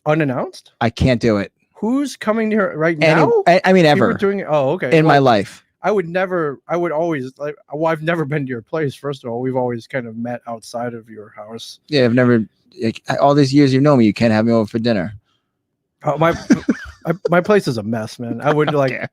Unannounced? I can't do it. Who's coming here right now? I mean, You ever were doing it. Oh, okay. in my life. I would never. I would always like. Well, I've never been to your place. First of all, we've always kind of met outside of your house. Yeah, I've never. Like, all these years you know me, you can't have me over for dinner. My place is a mess, man. I would like. Okay.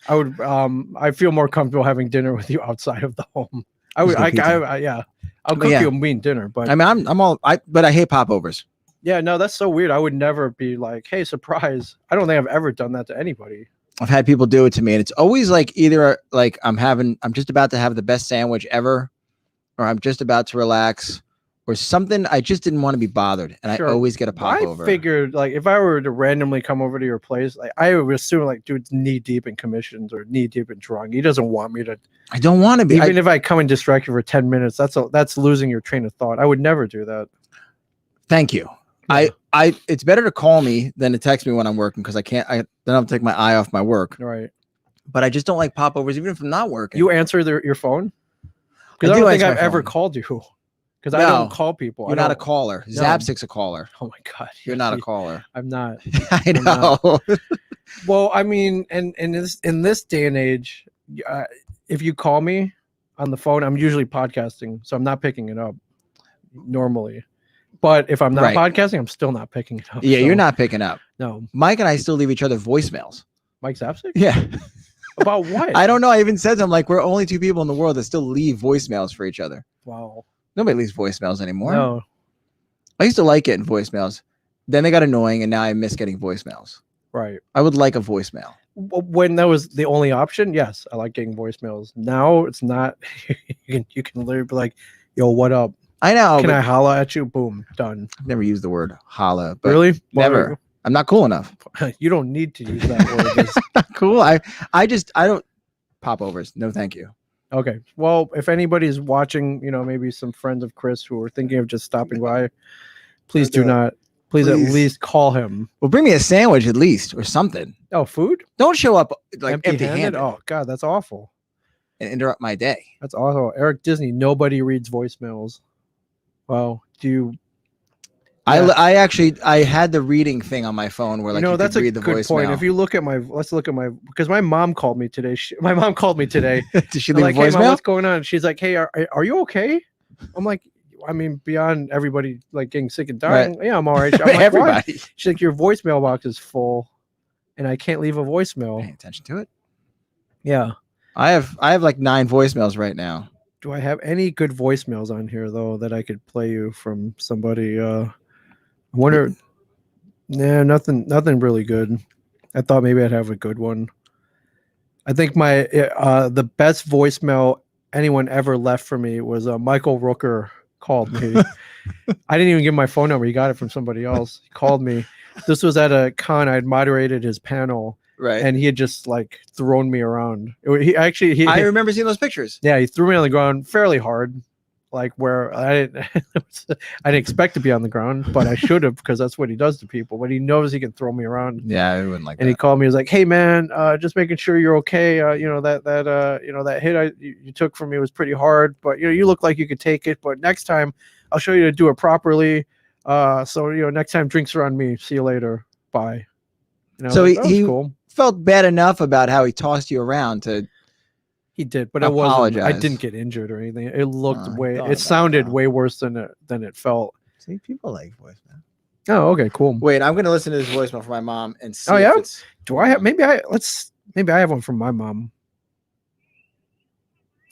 I would. I feel more comfortable having dinner with you outside of the home. I would. Yeah. I'll cook you a mean dinner, but I mean, but I hate popovers. yeah, no, that's so weird. I would never be like, hey, surprise. I don't think I've ever done that to anybody. I've had people do it to me, and it's always like either like I'm just about to have the best sandwich ever, or I'm just about to relax, or something. I just didn't want to be bothered, and Sure. I always get a pop over. I figured like if I were to randomly come over to your place, like I would assume like dude's knee deep in commissions or knee deep in drawing. He doesn't want me to. I don't want to be. Even if I come and distract you for 10 minutes, that's losing your train of thought. I would never do that. Thank you. Yeah. It's better to call me than to text me when I'm working because then I'll take my eye off my work. Right. But I just don't like popovers, even if I'm not working. You answer your phone? Because I do don't think answer I've my ever phone. called you. Because I No. don't call people. You're not a caller. No. Zapsic's a caller. Oh my God. You're not a caller. I'm not. I I'm not. know. Well, I mean, and in this day and age, if you call me on the phone, I'm usually podcasting, so I'm not picking it up normally. But if I'm not Right. podcasting, I'm still not picking it up. Yeah, so, you're not picking up. No. Mike and I still leave each other voicemails. Mike Zapsik? Yeah. About what? I don't know. I even said to him, like, we're only two people in the world that still leave voicemails for each other. Wow. Nobody leaves voicemails anymore. No. I used to like getting voicemails. Then they got annoying, and now I miss getting voicemails. Right. I would like a voicemail. When that was the only option, yes, I like getting voicemails. Now it's not. you can literally be like, "Yo, what up? I know. Can but I holla at you?" Boom, done. I've never used the word holla, but Really? never. I'm not cool enough. You don't need to use that word. It's- Not cool. I don't popovers. No, thank you. Okay. Well, if anybody's watching, maybe some friends of Chris who are thinking of just stopping by, please do not. Please at least call him. Well, bring me a sandwich at least or something. Oh, food? Don't show up like Empty-handed? empty-handed Oh, God, that's awful. and interrupt my day. That's awful. Eric Disney, nobody reads voicemails. Well, do you? Yeah. I had the reading thing on my phone where like you that's could a read the good point. voicemail. If you look at let's look at because my mom called me today. My mom called me today. Did she I'm leave like, a hey, Mom, voicemail? what's going on? She's like, hey, are you okay? I'm like, I mean, beyond everybody like getting sick and dying, yeah, I'm all right. I'm like, "Why?" Everybody. She's like, your voicemail box is full, and I can't leave a voicemail. Paying attention to it. Yeah. I have like 9 voicemails right now. Do I have any good voicemails on here though that I could play you from somebody? I wonder. Nah, nothing really good. I thought maybe I'd have a good one. I think the best voicemail anyone ever left for me was Michael Rooker called me. I didn't even give him my phone number. He got it from somebody else. He called me. This was at a con. I'd moderated his panel, Right. and he had just like thrown me around. I remember seeing those pictures. Yeah, he threw me on the ground fairly hard, like where I didn't expect to be on the ground, but I should have because that's what he does to people. But he knows he can throw me around. Yeah, I wouldn't like And that. he called me. He was like, "Hey man, just making sure you're okay. That hit you took from me was pretty hard, but you look like you could take it. But next time, I'll show you to do it properly. So next time, drinks are on me. See you later. Bye." So like, he cool. felt bad enough about how he tossed you around to. He did, but it wasn't. I Apologize. didn't get injured or anything. It looked I way. thought It about sounded that. way worse than it felt. See, people like voicemail. Oh, okay, cool. Wait, I'm gonna listen to this voicemail from my mom and see Oh, yeah? if it's. Do I have? Maybe I have one from my mom.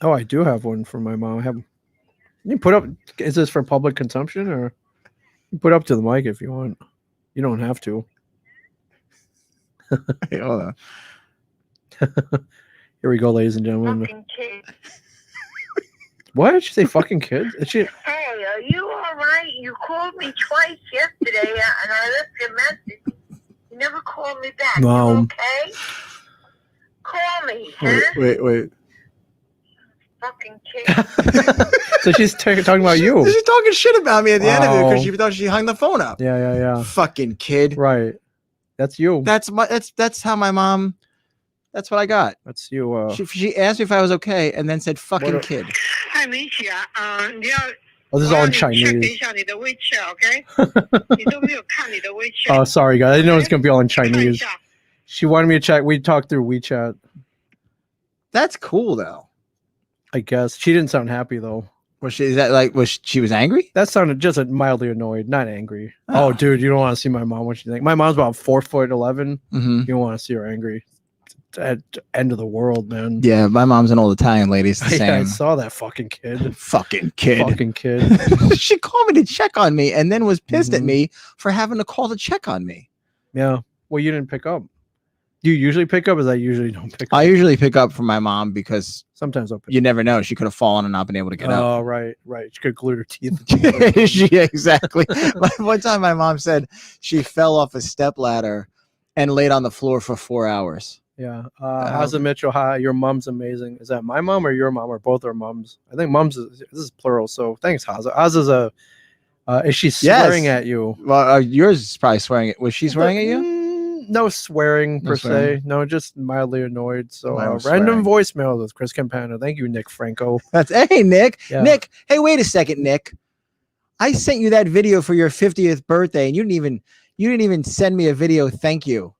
Oh, I do have one from my mom. You put up. Is this for public consumption or you put up to the mic if you want? You don't have to. Hey, hold on. Here we go, ladies and gentlemen. Fucking kid. What did she say? Fucking kid? Is she? Hey, are you all right? You called me twice yesterday, and I left you a message. You never called me back. Mom. You okay? Call me, huh? Wait. Fucking kid. So she's talking about you. She's talking shit about me at the end of it Wow. because she thought she hung the phone up. Yeah. Fucking kid. Right. That's you. That's how my mom. That's what I got. That's you. She asked me if I was okay and then said "fucking What kid." 嗨，米奇啊，你要 Oh, this is all in 我要你 check 一 Chinese. 下你的 WeChat, OK？你都没有看你的 WeChat。 Oh, sorry, guys. I didn't know it was gonna be all in 看一 Chinese. 下。 She wanted me to check. We talked through WeChat. That's cool though. I guess she didn't sound happy though. Was she was angry? That sounded just mildly annoyed, not angry. Oh. Oh, dude, you don't want to see my mom. What she think? My mom's about 4'11". Mm-hmm. You don't want to see her angry. It's at the end of the world, man. Yeah, my mom's an old Italian lady. It's the Yeah, I same. saw that fucking kid. Fucking kid. Fucking kid. She called me to check on me and then was pissed at Mhm. me for having to call to check on me. Yeah. Well, you didn't pick up. Do you usually pick up? As I usually don't pick up. I usually pick up from my mom because Sometimes I'll pick you never know. She could have fallen and not been able to get up. Oh, right. She could have glued her teeth. Yeah, exactly. One time my mom said she fell off a step ladder and laid on the floor for 4 hours. Yeah. Haza Mitchell, hi. Your mom's amazing. Is that my mom or your mom or both our moms? I think mom's this is plural. So thanks, Haza. Haza's is she swearing Yes. at you? Well, yours is probably swearing it. Was she swearing at you? No swearing No per swearing. se. No, just mildly annoyed. So Mine was random swearing. voicemail with Chris Campana. Thank you, Nick Franco. That's hey Nick. Yeah. Nick, hey, wait a second, Nick. I sent you that video for your 50th birthday, and you didn't even send me a video. Thank you.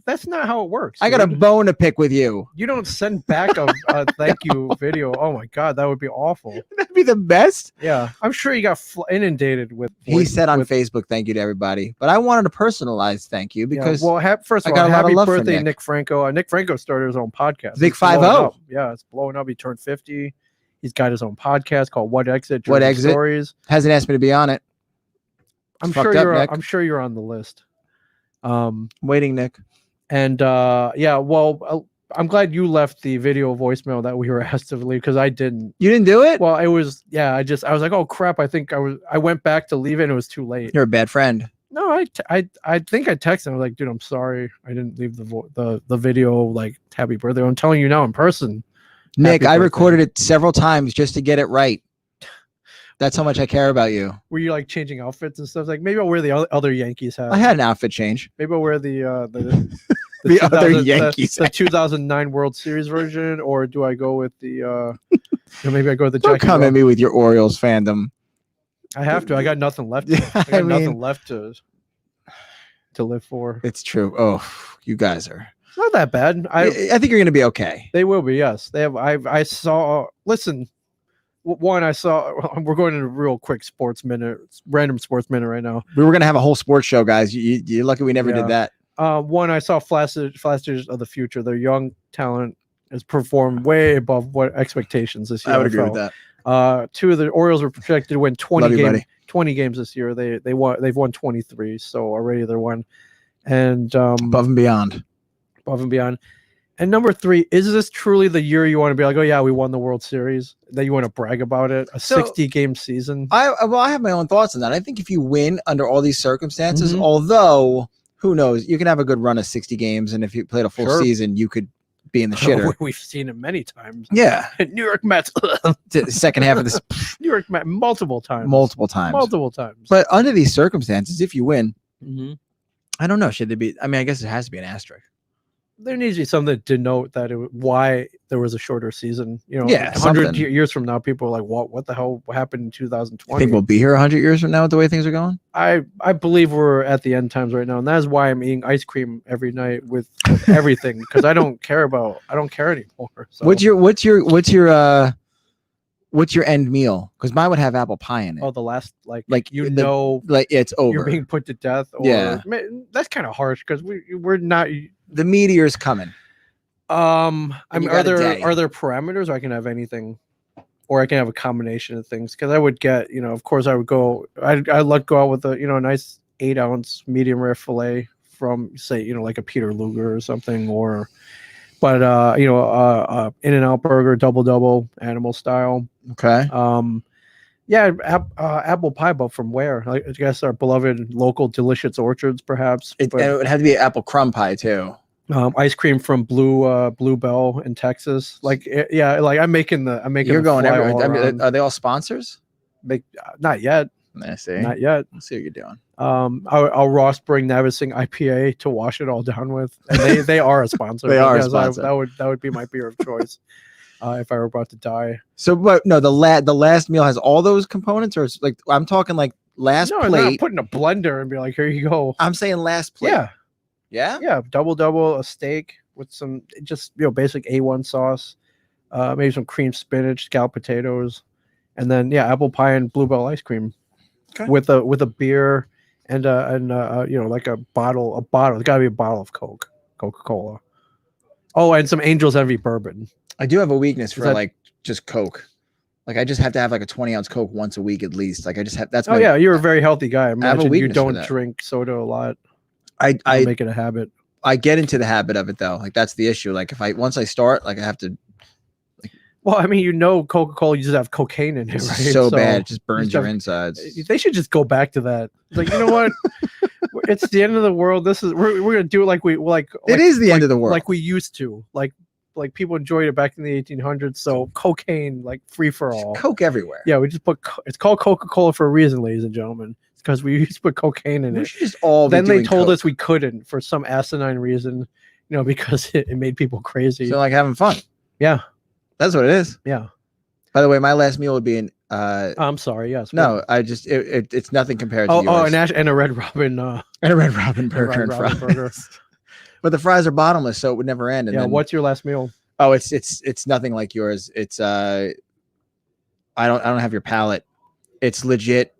That's not how it works. I got a dude. bone to pick with you. You don't send back a thank you video. Oh my god, that would be awful. That'd be the best. Yeah, I'm sure you got inundated with. He said on with, Facebook, "Thank you to everybody," but I wanted a personalized thank you yeah, because well, first I of got all, a lot of happy love for birthday, Nick. Nick Franco. Nick Franco started his own podcast. Big It's blowing 50. up. Yeah, it's blowing up. He turned 50. He's got his own podcast called What Exit. What Jersey Exit? Stories. hasn't asked me to be on it. I'm Fucked sure up, you're. Nick. I'm sure you're on the list. Waiting, Nick. And yeah, well, I'm glad you left the video voicemail that we were asked to leave because I didn't. You didn't do it? Well, it was yeah. I was like, oh crap! I think I went back to leave it and it was too late. You're a bad friend. No, I think I texted him. I was like, dude, I'm sorry, I didn't leave the video like happy birthday. I'm telling you now in person. Nick, Happy I birthday. recorded it several times just to get it right. That's how much I care about you. Were you like changing outfits and stuff? Like maybe I'll wear the other Yankees hat. I had an outfit change. Maybe I'll wear the The other 2000 Yankees the 2009 World Series version, or do I go with the? Maybe I go with the. Don't Jackie come Ro- at me with your Orioles fandom. I have to. I got nothing left. Yeah, I got I nothing mean- left to live for. It's true. Oh, you guys are. It's not that bad. I think you're gonna be okay. They will be. Yes, they have. I saw. Listen, one I saw. We're going into a real quick random sports minute right now. We were gonna have a whole sports show, guys. You're lucky we never Yeah. did that. One I saw flashes of the future. Their young talent has performed way above what expectations this year. I would agree with felt. that. Two of the Orioles were projected to win 20 Love you, games. buddy. 20 games this year. They've won 23. So already they're one, and Above and beyond. above and beyond. And number 3, is this truly the year you want to be like, oh yeah, we won the World Series? That you want to brag about it? A 60-game season? I have my own thoughts on that. I think if you win under all these circumstances, Mhm. although who knows, you can have a good run of 60 games, and if you played a full Sure. season, you could be in the shitter. We've seen it many times. Yeah, New York Mets. the second half of this New York Mets multiple times. multiple times. But under these circumstances, if you win, I don't know. Should there be? I mean, I guess it has to be an asterisk. There needs to be something to denote that why there was a shorter season. You know, Yeah, 100 something. years from now, people are like, what the hell happened in I 2020? think we'll be here 100 years from now with the way things are going. I believe we're at the end times right now, and that's why I'm eating ice cream every night with everything, because I don't care anymore. So. What's your end meal? Because mine would have apple pie in it. the last Like, it's over. you're being put to death. Or, Yeah. That's kind of harsh because we're not. The meteor's coming. I mean, you are got a day. there parameters? Or I can have anything, or I can have a combination of things. Because I would get, of course, I would go. I'd let go out with a nice 8-ounce medium rare fillet from, say, like a Peter Luger or something, but In-N-Out burger, double animal style. Okay. Yeah, apple pie, but from where? I guess our beloved local delicious orchards, perhaps. And it would have to be apple crumb pie too. Ice cream from Blue Bell in Texas. I'm making. You're going fly everywhere. all I mean, around. are they all sponsors? Not yet. I see. Not yet. Let's see what you're doing. I'll raw spring Navasing IPA to wash it all down with. And they are a sponsor. They are a Yes, sponsor. That would be my beer of choice. If I were about to die. So, but no, the last meal has all those components, or it's like I'm talking like last No, I'm plate. not putting a blender and be like, here you go. I'm saying last plate. Yeah. Yeah. Yeah, double, a steak with some just basic A1 sauce, maybe some cream spinach, scalloped potatoes, and then apple pie and Bluebell ice cream, with a beer and like a bottle. There's got to be a bottle of Coca-Cola. Oh, and some Angel's Envy bourbon. I do have a weakness for that- like just Coke. Like I just have to have like a 20-ounce Coke once a week at least. Like I just have that's. Oh my, yeah, you're a very healthy guy. I have a imagine you weakness for don't that. drink soda a lot. I Make it a habit. I get into the habit of it though. Like that's the issue. Like once I start, like I have to. Well, I mean, Coca-Cola used to have cocaine in it, It's right? so bad, it just burns your have- insides. They should just go back to that. Like, you know what? It's the end of the world. We're gonna do it like It is the end of the world. like we used to. Like people enjoyed it back in the 1800s. So cocaine, like free for all. Coke everywhere. Yeah, we just put. It's called Coca-Cola for a reason, ladies and gentlemen. It's because we used to put cocaine in We it. should just all. Then be they doing told Coke. us we couldn't for some asinine reason. Because it made people crazy. So like having fun. Yeah, That's what it is. yeah. By the way, my last meal would be in. I'm sorry. Yes. No, I just it's nothing compared to Oh, yours. and a Red Robin. And a Red Robin burger Red and Robin fries. burger. But the fries are bottomless, so it would never end. And Yeah. then, What's your last meal? Oh, it's nothing like yours. It's I don't have your palate. It's legit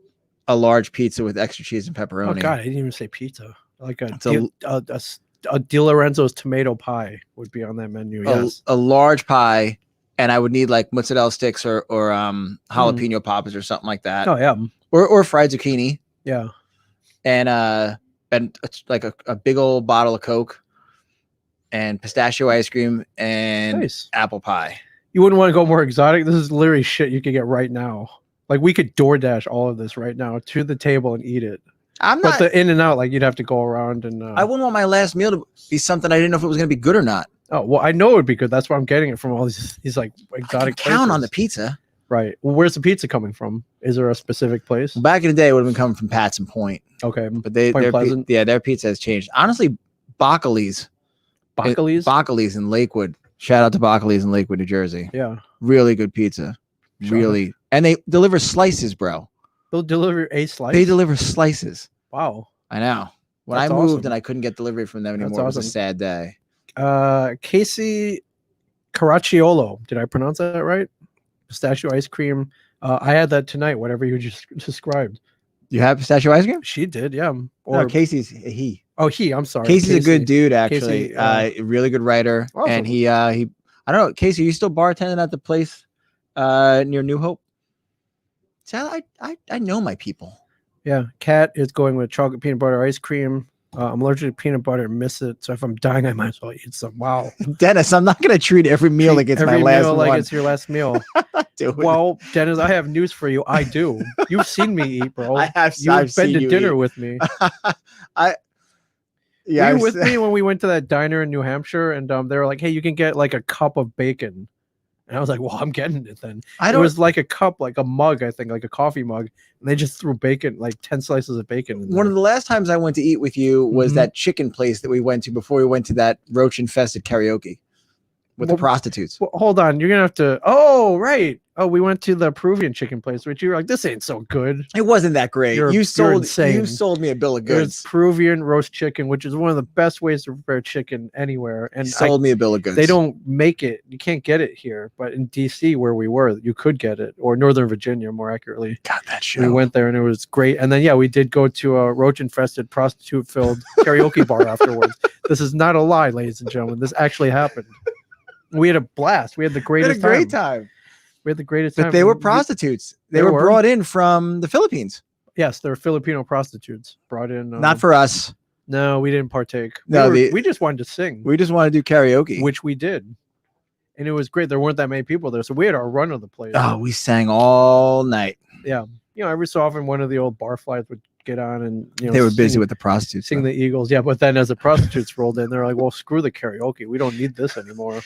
a large pizza with extra cheese and pepperoni. Oh God, I didn't even say pizza. Like It's a Di Lorenzo's tomato pie would be on that menu. Yes. a large pie, and I would need like mozzarella sticks or jalapeno poppers or something like that. Oh yeah. Or fried zucchini. Yeah. And it's like a big old bottle of Coke and pistachio ice cream and Nice. apple pie. You wouldn't want to go more exotic. This is literally shit you could get right now. Like we could DoorDash all of this right now to the table and eat it. I'm But not. the In-N-Out, like you'd have to go around and. I wouldn't want my last meal to be something I didn't know if it was going to be good or not. Oh well, I know it would be good. That's why I'm getting it from all these like I can exotic. count on the places. pizza. Right. Well, where's the pizza coming from? Is there a specific place? Back in the day, it would have been coming from Pat's and Point, Okay. but Point their Pleasant? their pizza has changed. Honestly, Bacali's in Lakewood. Shout out to Bacali's in Lakewood, New Jersey. Yeah. Really good pizza. Shout Really, and they deliver slices, bro. They'll deliver a slice. They deliver slices. Wow. I know. When That's I moved awesome. and I couldn't get delivery from them That's anymore, it was a awesome. sad day. Casey Caracciolo. Did I pronounce that right? Pistachio ice cream. I had that tonight. Whatever you just described. You have pistachio ice cream? She did. Yeah. Or Casey's he. Oh, I'm sorry. Casey's a good dude, actually. Casey, Really good writer, Awesome. and he. I don't know, Casey. Are you still bartending at the place near New Hope? See, I know my people. Yeah. Kat is going with chocolate peanut butter ice cream. I'm allergic to peanut butter and miss it. So if I'm dying, I might as well eat some. Wow. Dennis, I'm not gonna treat every meal like it's my last meal one. like it's your last meal. Dude. Well, Dennis, I have news for you. I do. You've seen me eat, bro. I've been seen to you dinner eat. with me. Were you with me when we went to that diner in New Hampshire? And they were like, "Hey, you can get like a cup of bacon." And I was like, "Well, I'm getting it then." It was like a cup, like a mug, I think, like a coffee mug. And they just threw bacon, like 10 slices of bacon. One of the last times I went to eat with you was that chicken place that we went to before we went to that roach infested karaoke with the prostitutes. Well, hold on, you're gonna have to. Oh, right. Oh, we went to the Peruvian chicken place, which you were like, "This ain't so good." It wasn't that great. You sold me a bill of goods. It's Peruvian roast chicken, which is one of the best ways to prepare chicken anywhere. And sold me a bill of goods. They don't make it. You can't get it here, but in DC where we were, you could get it, or Northern Virginia, more accurately. God, that show. We went there and it was great. And then we did go to a roach-infested, prostitute-filled karaoke bar afterwards. This is not a lie, ladies and gentlemen. This actually happened. We had a blast. We had the greatest time. We had the greatest time. But they were prostitutes. They were brought in from the Philippines. Yes, they were Filipino prostitutes brought in. Not for us. No, we didn't partake. No, we just wanted to sing. We just wanted to do karaoke, which we did, and it was great. There weren't that many people there, so we had our run of the place. Oh, we sang all night. Yeah, every so often one of the old barflies would get on, and they were busy with the prostitutes, sing the Eagles. Yeah, but then as the prostitutes rolled in, they're like, "Well, screw the karaoke. We don't need this anymore."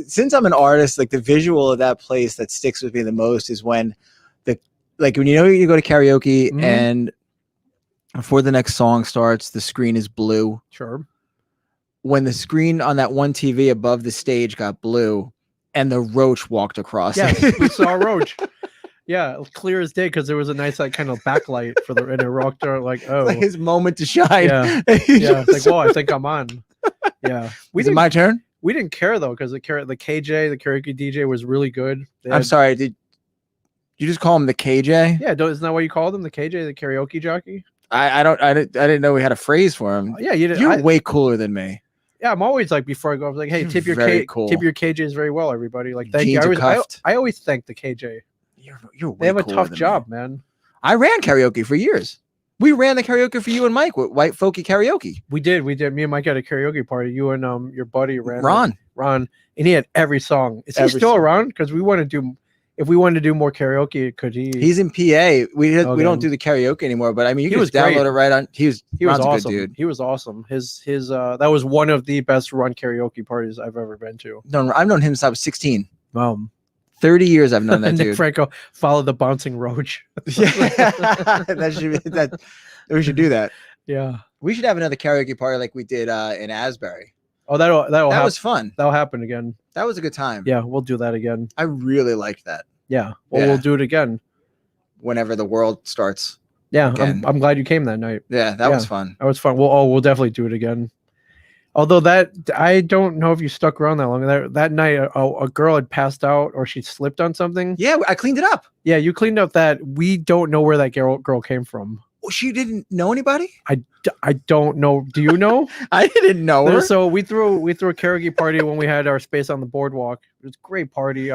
Since I'm an artist, like the visual of that place that sticks with me the most is when when you go to karaoke and before the next song starts, the screen is blue. Sure. When the screen on that one TV above the stage got blue, and the roach walked across. Yes, we saw a roach. Yeah, clear as day because there was a nice kind of backlight for the and it rocked out like like his moment to shine. Yeah, it's like, well, I think I'm on. Yeah, is it my turn? We didn't care though because the KJ, the karaoke DJ, was really good. I'm sorry, did you just call him the KJ? Yeah, isn't that what you called him, the KJ, the karaoke jockey? I didn't know we had a phrase for him. Yeah, you did. You're way cooler than me. Yeah, I'm always like before I go, I'm like, hey, tip your KJs very well, everybody. Like, thank you. I always thank the KJ. You're way they have a tough than job, me. man. I ran karaoke for years. We ran the karaoke for you and Mike with White Folky Karaoke. We did. Me and Mike had a karaoke party. You and your buddy ran. Ron, and he had every song. Is he still around? Because we want to do. If we wanted to do more karaoke, could he? He's in PA. We don't do the karaoke anymore. But I mean, you can just download it right on. He was awesome. A good dude. He was awesome. His that was one of the best run karaoke parties I've ever been to. No, I've known him since I was 16. 30 years I've known that Nick dude. Franco followed the bouncing roach. Yeah, we should do that. Yeah, we should have another karaoke party like we did in Asbury. Oh, that was fun. That'll happen again. That was a good time. Yeah, we'll do that again. I really liked that. Yeah, we'll do it again whenever the world starts. Yeah, I'm glad you came that night. Yeah, that was fun. That was fun. We'll definitely do it again. Although I don't know if you stuck around that long. That night, a girl had passed out or she slipped on something. Yeah, I cleaned it up. Yeah, you cleaned up that. We don't know where that girl came from. Well, she didn't know anybody? I don't know. Do you know? I didn't know her. So we threw a karaoke party when we had our space on the boardwalk. It was a great party.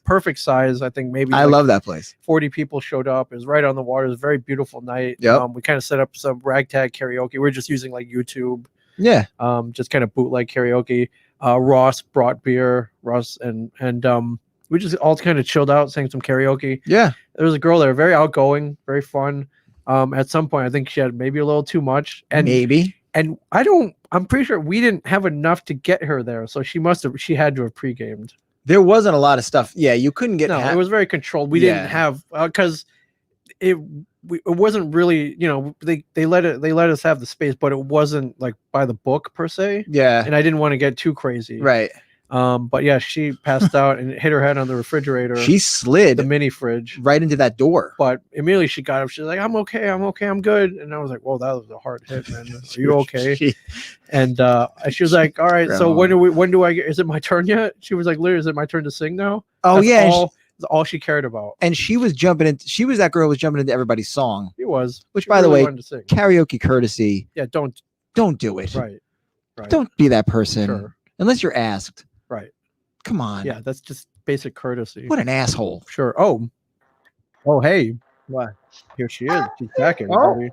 Perfect size. I think maybe I love that place. 40 people showed up. It was right on the water. It was a very beautiful night. Yep. We kind of set up some ragtag karaoke. We were just using like YouTube. Yeah. Just kind of bootleg karaoke. Ross brought beer. And we just all kind of chilled out, sang some karaoke. Yeah. There was a girl there, very outgoing, very fun. At some point, I think she had maybe a little too much. And I'm pretty sure we didn't have enough to get her there. So she had to have pre-gamed. There wasn't a lot of stuff. Yeah, you couldn't get. No, it was very controlled. We didn't have because it wasn't really, they let us have the space, but it wasn't like by the book per se. Yeah. And I didn't want to get too crazy. Right. But yeah, she passed out and hit her head on the refrigerator. She slid the mini fridge right into that door. But immediately she got up. She's like, I'm okay, I'm good. And I was like, well, that was a hard hit, man. Are you okay? And she was like, all right, so when do I get, is it my turn yet? She was like, literally, is it my turn to sing now? Oh, that's all she cared about. And she was that girl was jumping into everybody's song. It was. Which, by the way, karaoke courtesy. Yeah, don't do it. Right. Don't be that person. Sure. Unless you're asked. Right. Come on. Yeah, that's just basic courtesy. What an asshole. Sure. Oh, hey. What? Here she is. She's back in. Oh.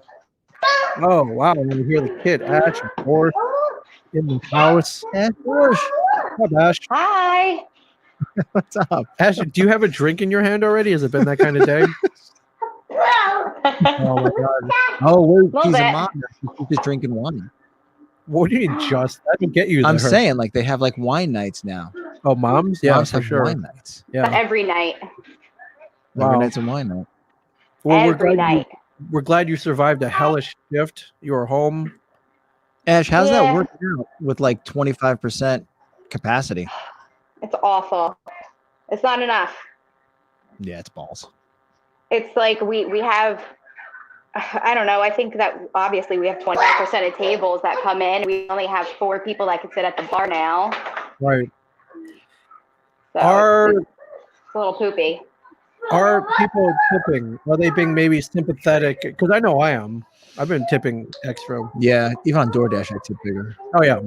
Oh wow! When you hear the kid, Ash, of course, in the house. Ash Bush, Hi, Ash. Hi. what's up? Ash, do you have a drink in your hand already? Has it been that kind of day? Oh my god! Oh, wait, Little she's a bit. mom. She's just drinking wine. What do you mean just? I didn't get you. I'm there. saying like they have like wine nights now. Oh, moms? Yeah, Moms for have sure. wine nights. But Yeah. every night. Every Wow. night's a wine night. Well, Every night. we're glad you survived a hellish shift. You were home. Ash, how's that Yeah. working out with like 25% capacity? It's awful. It's not enough. Yeah, it's balls. It's like we have, I don't know. I think that obviously we have 25% of tables that come in. We only have 4 people that can sit at the bar now. Right. So Are it's a little poopy. are people tipping? Are they being maybe sympathetic? Because I know I am. I've been tipping extra. Yeah, even on DoorDash, I tip bigger. Oh yeah.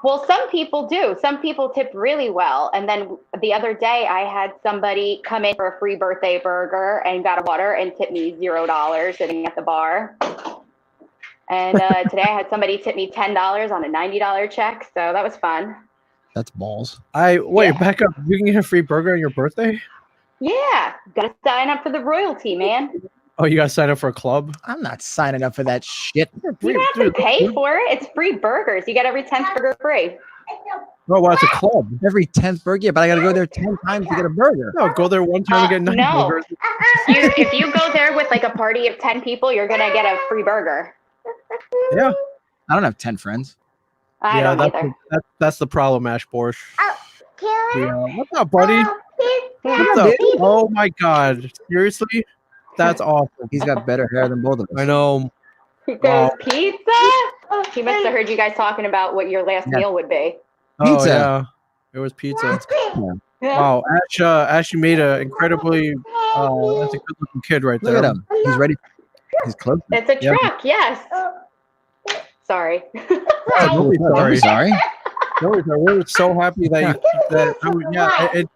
Well, some people do. Some people tip really well. And then the other day, I had somebody come in for a free birthday burger and got a water and tipped me $0 sitting at the bar. And today I had somebody tip me $10 on a $90 check. So that was fun. That's balls. Wait, Yeah. back up. You can get a free burger on your birthday? Yeah. Got to sign up for the royalty, man. Oh, you gotta sign up for a club? I'm not signing up for that shit. You don't have to pay for it. It's free burgers. You get every 10th burger free. Oh, well, it's a club. Every 10th burger, yeah, but I got to go there 10 times to get a burger. No, go there one time and get 9 no. burgers. If you go there with like a party of 10 people, you're going to get a free burger. Yeah. I don't have 10 friends. I don't that's either. that's the problem, Ash Borsch. Can Yeah. What's up, buddy? What's up? Oh my god. Seriously? That's awesome. He's got better hair than both of us. I know. He goes, Wow. pizza? He must have heard you guys talking about what your last Yeah. meal would be. Oh Pizza. yeah. It was pizza. Yeah. Wow. Ash, you made a incredibly that's a good looking kid right there. Look at him. He's ready. He's close. It's a Yeah. truck, yes. Sorry. Oh, don't be sorry. I'm sorry. No, we're so happy that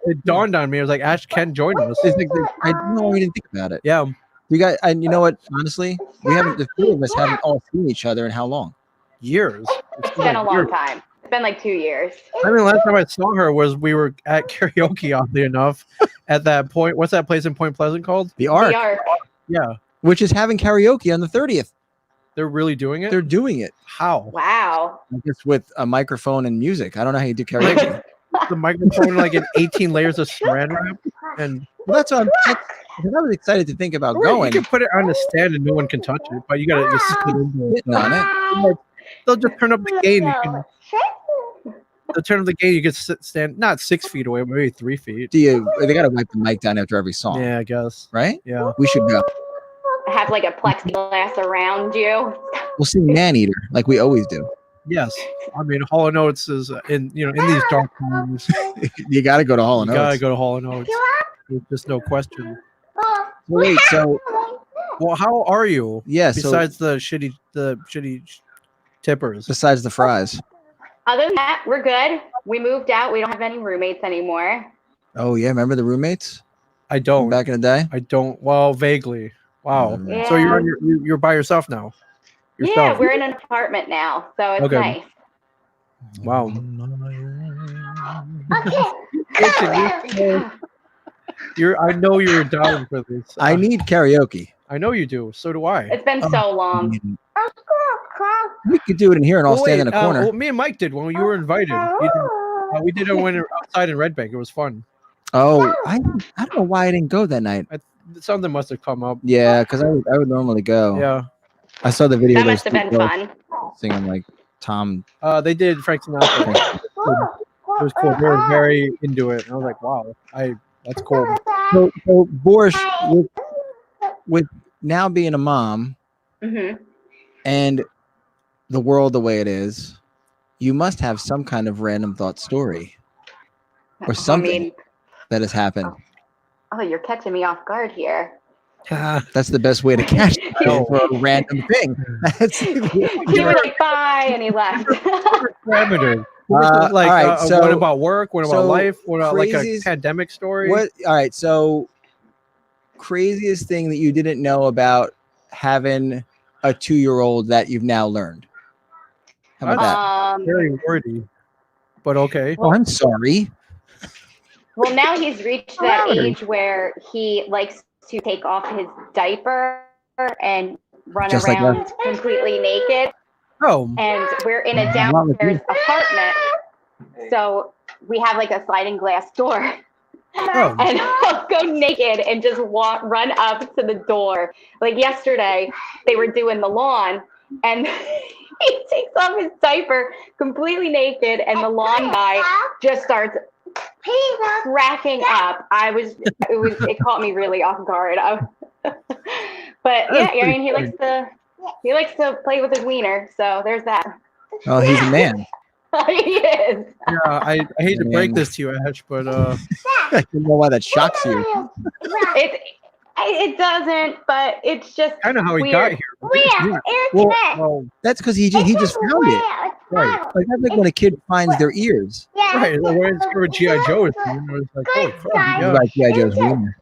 it dawned on me. I was like, Ash can join us. It's like I no, we didn't think about it. Yeah. You got, and you know what? Honestly, we haven't. The 3 of us haven't all seen each other in how long? Years. It's been a long time. It's been like 2 years. I mean, last time I saw her was we were at karaoke, oddly enough, at that point. What's that place in Point Pleasant called? The Ark, The Ark. Yeah. which is having karaoke on the 30th. They're really doing it? They're doing it. How? Wow. I guess with a microphone and music. I don't know how you do karaoke. The microphone, like in 18 layers of saran wrap? And Well, that's what I was excited to think about you going. can put it on a stand and no one can touch it, but you gotta just sit into it. Sitting on it. They'll just turn up the gain. They'll turn up the gain. You can stand not 6 feet away, but maybe 3 feet. They got to wipe the mic down after every song, Yeah, I guess. right? Yeah. We should go. Have like a plexiglass around you. We'll sing Man Eater like we always do. Yes. I mean, Hall & Oates is in these dark times. You got to go to Hall & You Oates. gotta go to Hall & Oates. There's just no question. Wait, so Well, how are you? yeah, so Besides the shitty tippers. besides the fries. Other than that, we're good. We moved out. We don't have any roommates anymore. Oh yeah, remember the roommates I don't. back in the day? I don't. Well, vaguely. Wow. Yeah. So you're on you're by yourself now. Yeah, Yourself. we're in an apartment now, so it's Okay. nice. Wow. I know you're dying for this. I need karaoke. I know you do. So do I. It's been so long. We could do it in here and I'll Well, stand in wait, a corner. well, me and Mike did when you were invited. We did it when we were outside in Red Bank. It was fun. Oh, I don't know why I didn't go that night. Something must have come up. Yeah, because I would normally go. Yeah. I saw the video. That of those must have been two girls fun. singing like Tom. They did Frank Sinatra. It was cool. They were very into it. And I was like, wow, that's cool. So Borsch, with now being a mom Hmm. and the world the way it is, you must have some kind of random thought story or something I mean, that has happened. oh, you're catching me off guard here. That's the best way to catch it for a random thing. That's He was like, bye, and he left. Parameters. all right, so- what about work? What about so life? What about like a craziest- pandemic story? what? All right, so craziest thing that you didn't know about having a 2-year-old that you've now learned? How about that? Very wordy, but okay. Oh, I'm sorry. Well, now he's reached that age where he likes to take off his diaper and run Just like around completely naked. Oh, And we're in a downstairs apartment, so we have like a sliding glass door. oh. And I'll go naked and just run up to the door. Like yesterday, they were doing the lawn, and he takes off his diaper completely naked, and the lawn guy just starts cracking up. It caught me really off guard. But yeah, I mean, he likes to play with his wiener, so there's that. Oh, he's a man. He is. Yeah, I hate to break this to you, Ash, but I don't know why that shocks you. It doesn't, but it's just kind of how he weird. got here. Well, that's because he just found it. Right. Like that's like when a kid finds their ears. Right. Like, when I discovered G.I. Joe, it was like, holy crap. You Yeah. like G.I. Joe's wiener.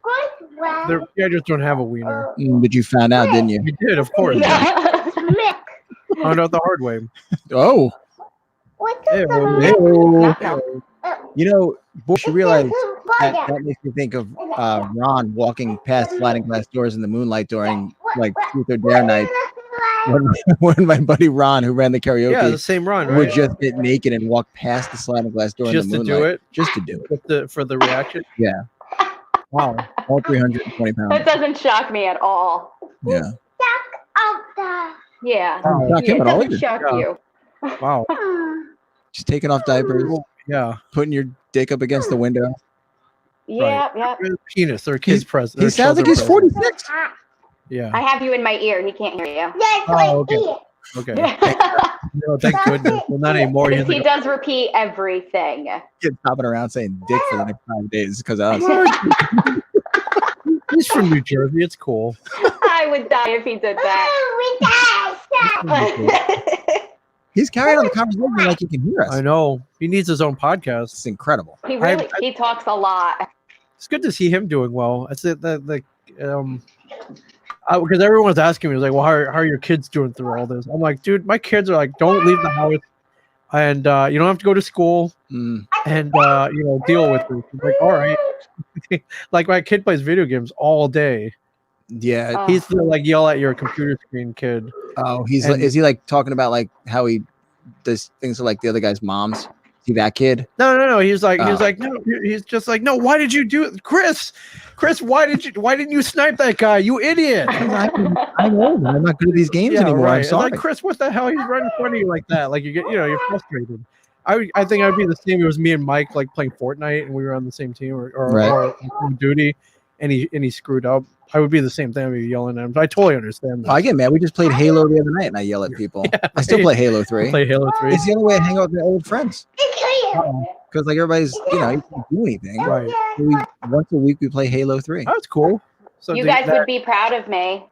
G.I. Joes don't have a wiener. But you found out, didn't you? You did, of course. Found out the hard way. Oh. Hey, well, Ew. You know, Bush, you realize that makes me think of Ron walking past sliding glass doors in the moonlight during like Truth or Dare night. When my buddy Ron, who ran the karaoke, yeah, the same run, right? would just get naked and walk past the sliding glass door Just in the to moonlight. do it? Just to do it. For the reaction? Yeah. Wow. All 320 pounds. That doesn't shock me at all. Yeah. Yeah. Oh, shock him It at all doesn't either. shock Yeah. you. Wow. Just taking off diapers, Yeah. putting your dick up against the window. Yeah, yeah. Penis or kid's present. He sounds like he's 46. Yeah. I have you in my ear. He can't hear you. Oh, okay. Okay. No, thank goodness. Well, not anymore. He's He like, does repeat everything. Kid hopping around saying dick for the next 5 days because of us. he's from New Jersey. It's cool. I would die if he did that. He's carrying on the conversation like he can hear us. I know. He needs his own podcast. It's incredible. He talks a lot. It's good to see him doing well. It's because everyone's asking me, like, well, how are your kids doing through all this? I'm like, dude, my kids are like, don't leave the house, and you don't have to go to school, and deal with it. I'm like, all right. Like my kid plays video games all day. Yeah. He's the like yell at your computer screen kid. Oh, is he like talking about like how he does things to like the other guy's moms? See that kid? No. He's like no. He's just like, no. Why did you do it, Chris? Why didn't you snipe that guy? You idiot! I know. I'm not good at these games anymore. Right. I'm sorry. Like, Chris, what the hell? He's right in front of you like that. Like you get, you're frustrated. I think I'd be the same. It was me and Mike like playing Fortnite, and we were on the same team, or duty, and he screwed up. I would be the same thing. I'd be yelling at him. I totally understand that. I get mad. We just played Halo the other night, and I yell at people. Yeah, I still play Halo 3. Play Halo 3. It's the only way I hang out with my old friends. Because like everybody's, you can't do anything. Right. So once a week we play Halo 3. That's cool. So You guys would be proud of me.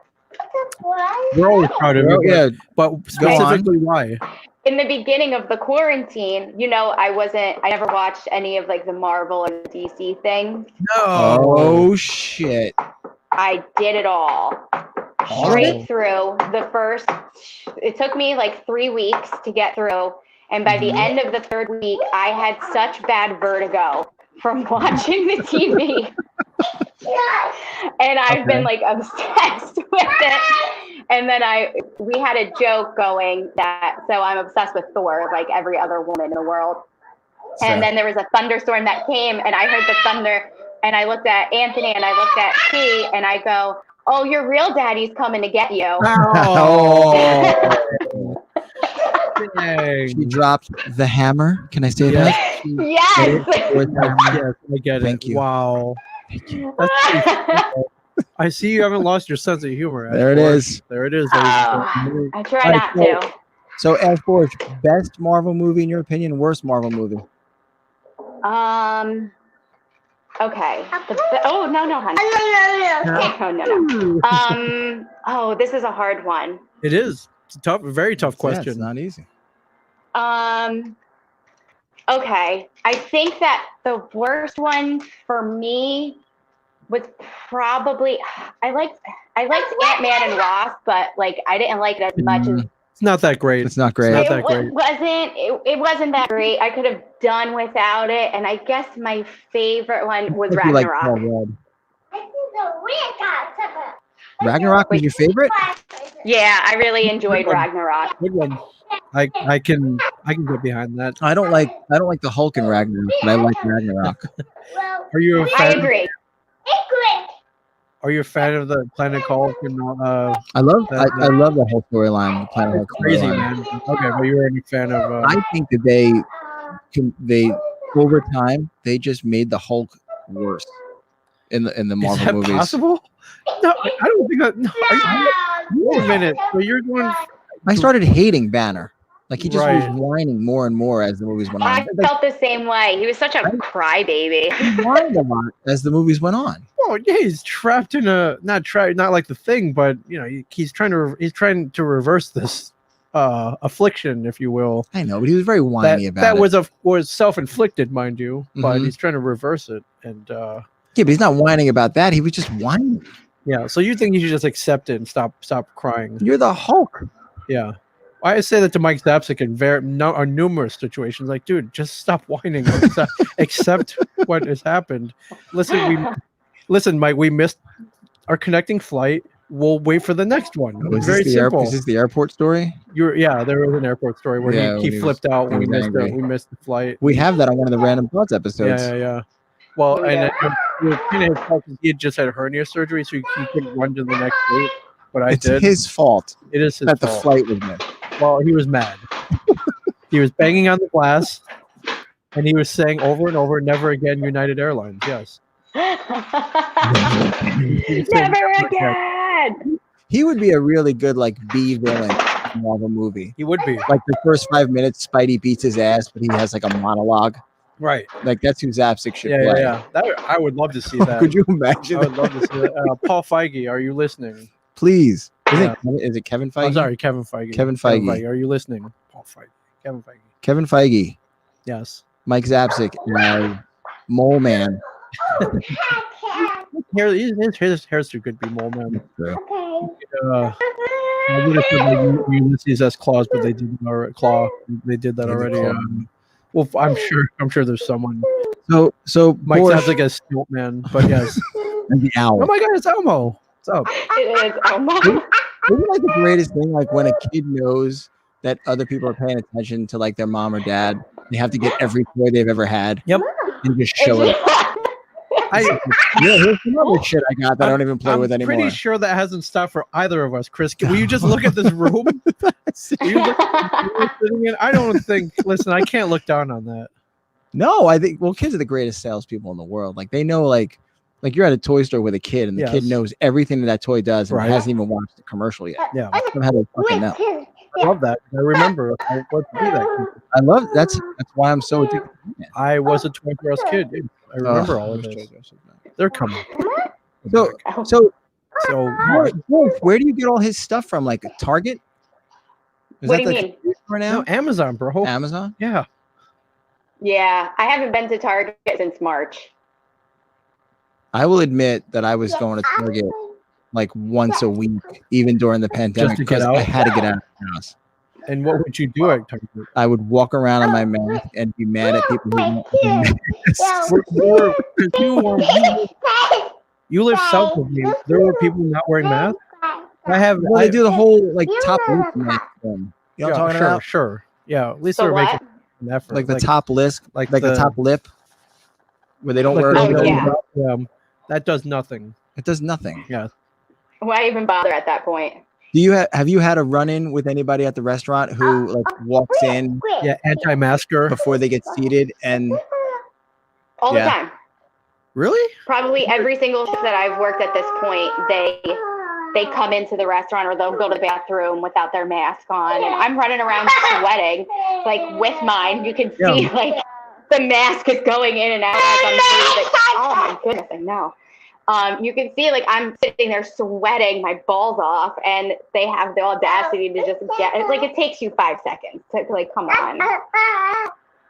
We're always proud of you. Yeah, but specifically why? In the beginning of the quarantine, I never watched any of like the Marvel and DC things. No. Oh shit. I did it all. Straight through it took me like 3 weeks to get through. And by the end of the third week, I had such bad vertigo from watching the TV. And I've been like obsessed with it. And then we had a joke going so I'm obsessed with Thor, like every other woman in the world. And then there was a thunderstorm that came, and I heard the thunder, and I looked at Anthony and I looked at T, and I go, "Oh, your real daddy's coming to get you." Oh. She dropped the hammer. Can I say that? Yes. Yes, I get it. Thank you. Wow. Thank you. I see you haven't lost your sense of humor. There it is. There it is. I try not to. So, Ash Borch, best Marvel movie in your opinion, worst Marvel movie? Okay. Oh, no, honey. No. This is a hard one. It is. It's a tough, very tough question. Yeah, it's not easy. Okay. I think that the worst one for me was probably I liked Ant-Man and Wasp, but like I didn't like it as much as It's not that great. It's not great. It's not that great. it wasn't that great. I could have done without it, and I guess my favorite one was Ragnarok. Ragnarok was your favorite? Yeah, I really enjoyed Ragnarok. Good one. I can get behind that. I don't like the Hulk in Ragnarok, but I like Ragnarok. Are you a I fan? agree. Are you a fan of the Planet Hulk? And I love the whole storyline. The Planet Hulk crazy storyline. man. Okay, but you're a fan of. I think that they over time they just made the Hulk worse in the Marvel is that movies. Possible? No, I don't think that. No, wait a minute. So you're doing. I started hating Banner. Like he just was Right. whining more and more as the movies went on. I felt the same way. He was such a crybaby. He whined a lot as the movies went on. Well, yeah, he's trapped in a not like the Thing, but he's trying to reverse this affliction, if you will. I know, but he was very whiny about that it. was self-inflicted, mind you, but Mhm. he's trying to reverse it. And Yeah, but he's not whining about that. He was just whining. yeah, so you think you should just accept it and stop crying? You're the Hulk. Yeah. I say that to Mike Zapsik in numerous situations. Like, dude, just stop whining. Accept what has happened. Listen, Mike. We missed our connecting flight. We'll wait for the next one. It's very simple. Is this the airport story? There was an airport story where Yeah, he flipped out when he was angry. we missed the flight. We have that on one of the Random Thoughts episodes. Yeah. Well, Yeah. and it was kind of his fault 'cause he had just had hernia surgery, so he couldn't run to the next gate. But I It's did. his fault It is his that the fault. flight was missed. Well, he was mad. He was banging on the glass, and he was saying over and over, "Never again, United Airlines." Yes. Never again. He would be a really good like B villain in a Marvel movie. He would be. Like the first 5 minutes, Spidey beats his ass, but he has like a monologue. Right. Like that's who Zapsik should Yeah, play. yeah. That I would love to see that. Could you I imagine? would love to see that. Paul Feige, are you listening? Please. Yeah. Is it Kevin Feige? I'm sorry, Kevin Feige. Kevin Feige. Are you listening? Paul Feige. Kevin Feige. Kevin Feige, Yes. Mike Zapsik, Mole Man. His hair's too good to be Mole Man. True. I would have said like Ulysses S. Claus, but they did Claw. They did that They did already. Claw. Well, I'm sure there's someone. So Mike Boris sounds like a stilt man, but yes. and the owl. Oh my God, it's Elmo. What's up? It is. Oh my. Isn't like the greatest thing? Like when a kid knows that other people are paying attention to like their mom or dad, they have to get every toy they've ever had. Yep. And just show it. Yeah, here's some other shit I got that I don't even play with anymore. I'm pretty sure that hasn't stopped for either of us, Chris. Will you just look at this room? I don't think. Listen, I can't look down on that. No, I think kids are the greatest salespeople in the world. Like they know like you're at a toy store with a kid and the kid Yes. knows everything that toy does and Right. hasn't even watched the commercial yet. Yeah, I don't know how they fucking know. I love that. I remember I was to be that kid. I love that's why I'm so addicted. I was a Toys R Us kid. Dude. I remember all of this. They're coming. So So where do you get all his stuff from? Like Target? Is What that do you the mean? store no, now? Amazon, bro. Amazon? Yeah. Yeah, I haven't been to Target since March. I will admit that I was going to Target like once a week, even during the pandemic, to get because out? I had to get out of the house. And what would you do at Target? I would walk around on my mask and be mad at people who You live south of me. There were people not wearing masks. Well, they do the whole like top lip mask thing. You know what I'm talking sure, about? Sure. Yeah. At least So they're what? making an effort. Like the top list, like like the the- top lip, where they don't like wear the- it. Oh, yeah. That does nothing. It does nothing. Why even bother at that point? Do you have you had a run-in with anybody at the restaurant who like walks in Yeah, anti-masker. before they get seated and All Yeah. the time. Really? Probably every single shift that I've worked at this point, they come into the restaurant or they'll go to the bathroom without their mask on, and I'm running around sweating, like with mine. You can see Yeah. like the mask is going in and out as I'm breathing. Oh my goodness, I know. You can see like I'm sitting there sweating my balls off, and they have the audacity to just get it. Like it takes you 5 seconds to like come on.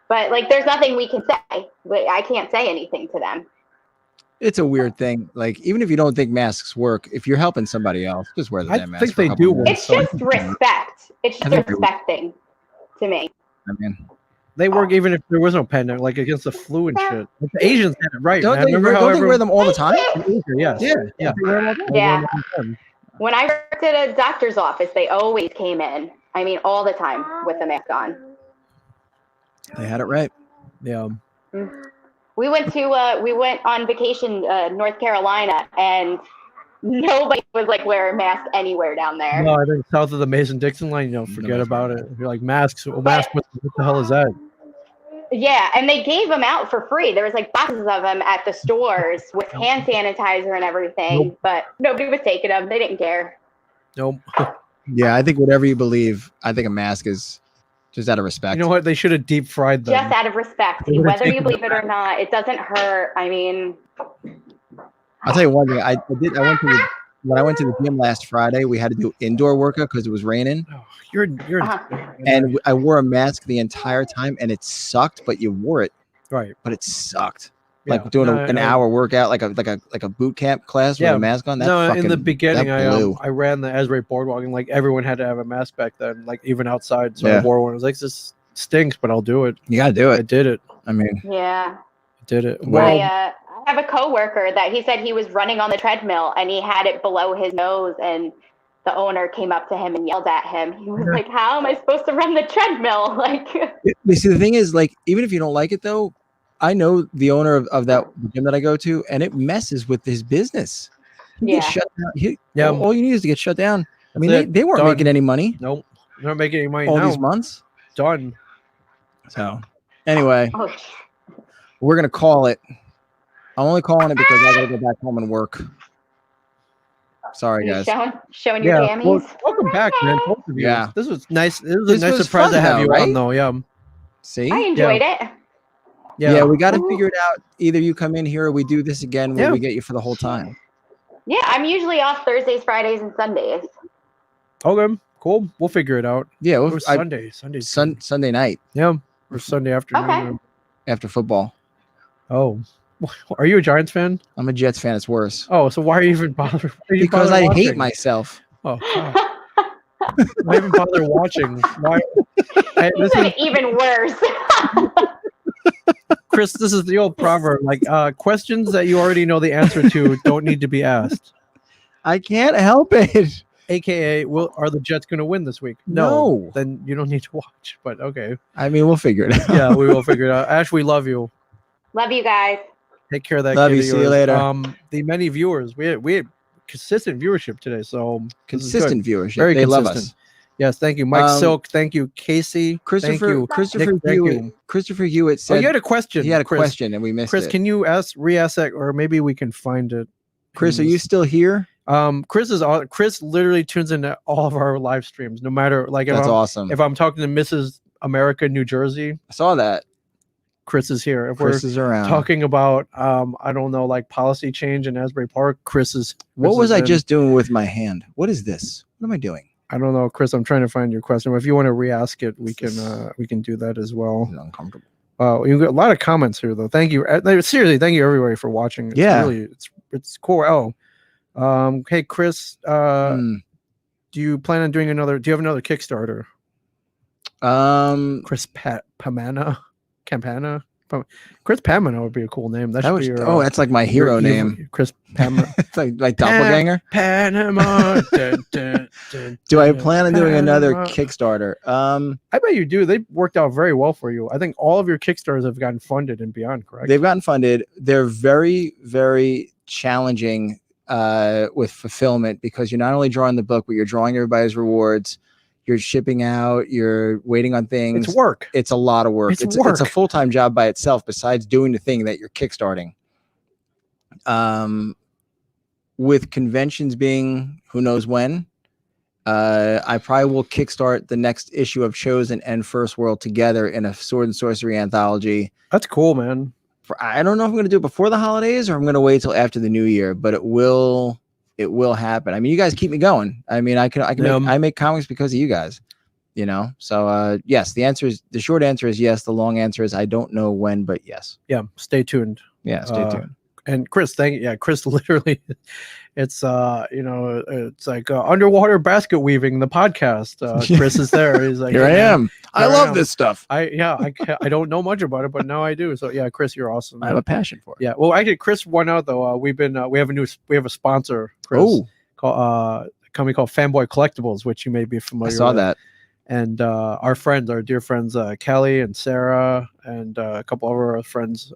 But like there's nothing we can say. Like, I can't say anything to them. It's a weird thing. Like, even if you don't think masks work, if you're helping somebody else, just wear the I damn mask. think for a they couple do minutes. work. It's just respect. It's I just think- respecting to me. I mean, They work even if there was no pandemic, like against the flu and shit. Like the Asians had it right, don't man. they, Remember how don't they wear everyone- them all the time? Yes. Yeah. Yeah. They wear them all the time. They Yeah. wear them all the time. When I worked at a doctor's office, they always came in. I mean, all the time with the mask on. They had it right. Yeah. We went on vacation North Carolina, and nobody was like wearing masks anywhere down there. No, I think south of the Mason-Dixon line, forget about it. You're like masks. What the hell is that? Yeah, and they gave them out for free. There was like boxes of them at the stores with hand sanitizer and everything, Nope. but nobody was taking them. They didn't care. Nope. Yeah, I think whatever you believe, I think a mask is just out of respect. You know what? They should have deep fried them. Just out of respect, They would've whether you taken believe it or not, it doesn't hurt. I mean, I'll tell you one thing. I went to the gym last Friday. We had to do indoor workout because it was raining, Oh, you're and I wore a mask the entire time, and it sucked. But you wore it, right. but it sucked. Yeah. Like doing an hour workout, like a boot camp class with Yeah. a mask on. That No, fucking, in the beginning, that blew. I ran the Asbury Boardwalk, and like everyone had to have a mask back then, like even outside. So I Yeah. wore one. I was like, this stinks, but I'll do it. You gotta do I it. did it. I mean, yeah. I did it. Well- Well, I have a coworker that he said he was running on the treadmill and he had it below his nose, and the owner came up to him and yelled at him. He was like, "How am I supposed to run the treadmill?" Like, you see, the thing is, like, even if you don't like it, though, I know the owner of that gym that I go to, and it messes with his business. He gets Yeah. shut down. Yeah. All you need is to get shut down. I mean, That's it. they weren't Done. making any money nope. They're not making any money all now. these months. Done. So, anyway, oh, we're gonna call it. I'm only calling it because I gotta go back home and work. Sorry, you guys. showing your Yeah. Well, jammies. welcome back, man. Both of you. Yeah. This was nice. This was This a nice was surprise fun, to have though, you right? on, though. Yeah. See? I enjoyed it. Yeah, we got to Ooh. figure it out. Either you come in here or we do this again where Yeah. we get you for the whole time. Yeah, I'm usually off Thursdays, Fridays, and Sundays. Okay. Cool. We'll figure it out. Yeah, Or well, Sunday. Sunday night Yeah. Or Sunday afternoon. Okay. after football. Oh. Are you a Giants fan? I'm a Jets fan. It's worse. Oh, so why are you even bothering? Because I hate myself. Oh, God. Why even bother watching? Why? This is, Even worse. Chris, this is the old proverb. Like, questions that you already know the answer to don't need to be asked. I can't help it. AKA, are the Jets going to win this week? No. Then you don't need to watch. But okay. I mean, we'll figure it out. Yeah, we will figure it out. Ash, we love you. Love you guys. Take care of that. Love kid you. of See you yours. later. The many viewers. We had consistent viewership today. So this is good. Consistent viewership. Very they love consistent. us. Yes, thank you, Mike Um, Silk. Thank you, Casey. Christopher Thank you, Christopher Nick, thank Hewitt. you. Christopher Hewitt Oh, said you had a question. he had a Chris. question and we missed Chris, it. can you re-ask that, or maybe we can find it? Chris, in are you this- still here? Chris literally tunes into all of our live streams, no matter like That's awesome. if I'm talking to Mrs. America, New Jersey, I saw that. Chris is here. If Chris we're is around. talking about I don't know, like policy change in Asbury Park, Chris What was is I in. just doing with my hand? What is this? What am I doing? I don't know, Chris. I'm trying to find your question. If you want to re-ask it, we can do that as well. This is uncomfortable. You got a lot of comments here, though. Thank you. Seriously, thank you everybody for watching. It's Yeah. really, it's cool. Oh, hey Chris, do you plan on doing another? Do you have another Kickstarter? Chris Campana. Chris Pamano would be a cool name. That that should was, be your, oh, that's like my hero your name. Chris Pamano. It's like doppelganger. Panama. Do I plan on doing another Panama. Kickstarter? I bet you do. They worked out very well for you. I think all of your Kickstarters have gotten funded and beyond, correct? They've gotten funded. They're very, very challenging with fulfillment because you're not only drawing the book, but you're drawing everybody's rewards. You're shipping out. You're waiting on things. It's work. It's a lot of work. It's It's a work. full-time job by itself besides doing the thing that you're kickstarting. With conventions being who knows when, I probably will kickstart the next issue of Chosen and First World together in a sword and sorcery anthology. That's cool, man. I don't know if I'm going to do it before the holidays or I'm going to wait till after the new year, but it will happen. I mean, you guys keep me going. I mean, I make comics because of you guys, you know? So, yes, the short answer is yes. The long answer is I don't know when, but yes. Yeah. Stay tuned. Yeah. Stay tuned. and Chris, Chris literally, it's it's like underwater basket weaving the podcast. Chris is there. He's like, Here I am. I love this stuff. I don't know much about it, but now I do. So yeah, Chris, you're awesome. I have a passion for it. Yeah. Well, actually, Chris won out though. We have a sponsor, Chris, called a company called Fanboy Collectibles, which you may be familiar. I saw with. that. And our dear friends, Kelly and Sarah, and a couple of our friends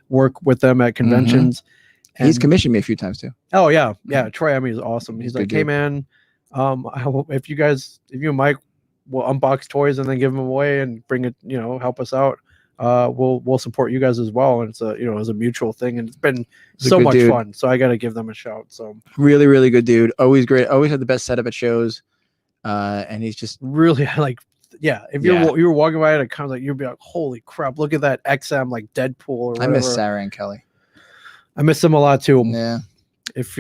work with them at conventions. Mm-hmm. He's commissioned me a few times too. Oh yeah, Troy Emmy is awesome. He's like, hey man, if you and Mike will unbox toys and then give them away and bring it, help us out. We'll support you guys as well, and it's a mutual thing, and it's been so much fun. So I got to give them a shout. So really, really good dude. Always great. Always had the best setup at shows. And he's just really like, if you're walking by it, it comes like, you'd be like, holy crap, look at that XM like Deadpool or whatever. I miss Sarah and Kelly. I miss them a lot too. Yeah. If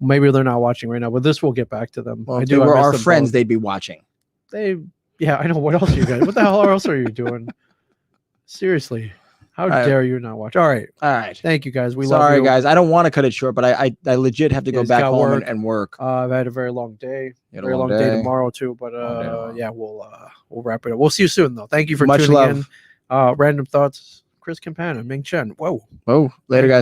maybe they're not watching right now, but this will get back to them. Well, if they were our friends, they'd be watching. I know. What else are you guys? What the hell else are you doing? Seriously. How dare you not watch? All right. Thank you guys. We love you. Sorry guys, I don't want to cut it short, but I legit have to go back home and work. I've had a very long day. Very long day tomorrow too. But we'll wrap it up. We'll see you soon though. Thank you for tuning in. Random Thoughts, Chris Campana, Ming Chen. Whoa. Later guys.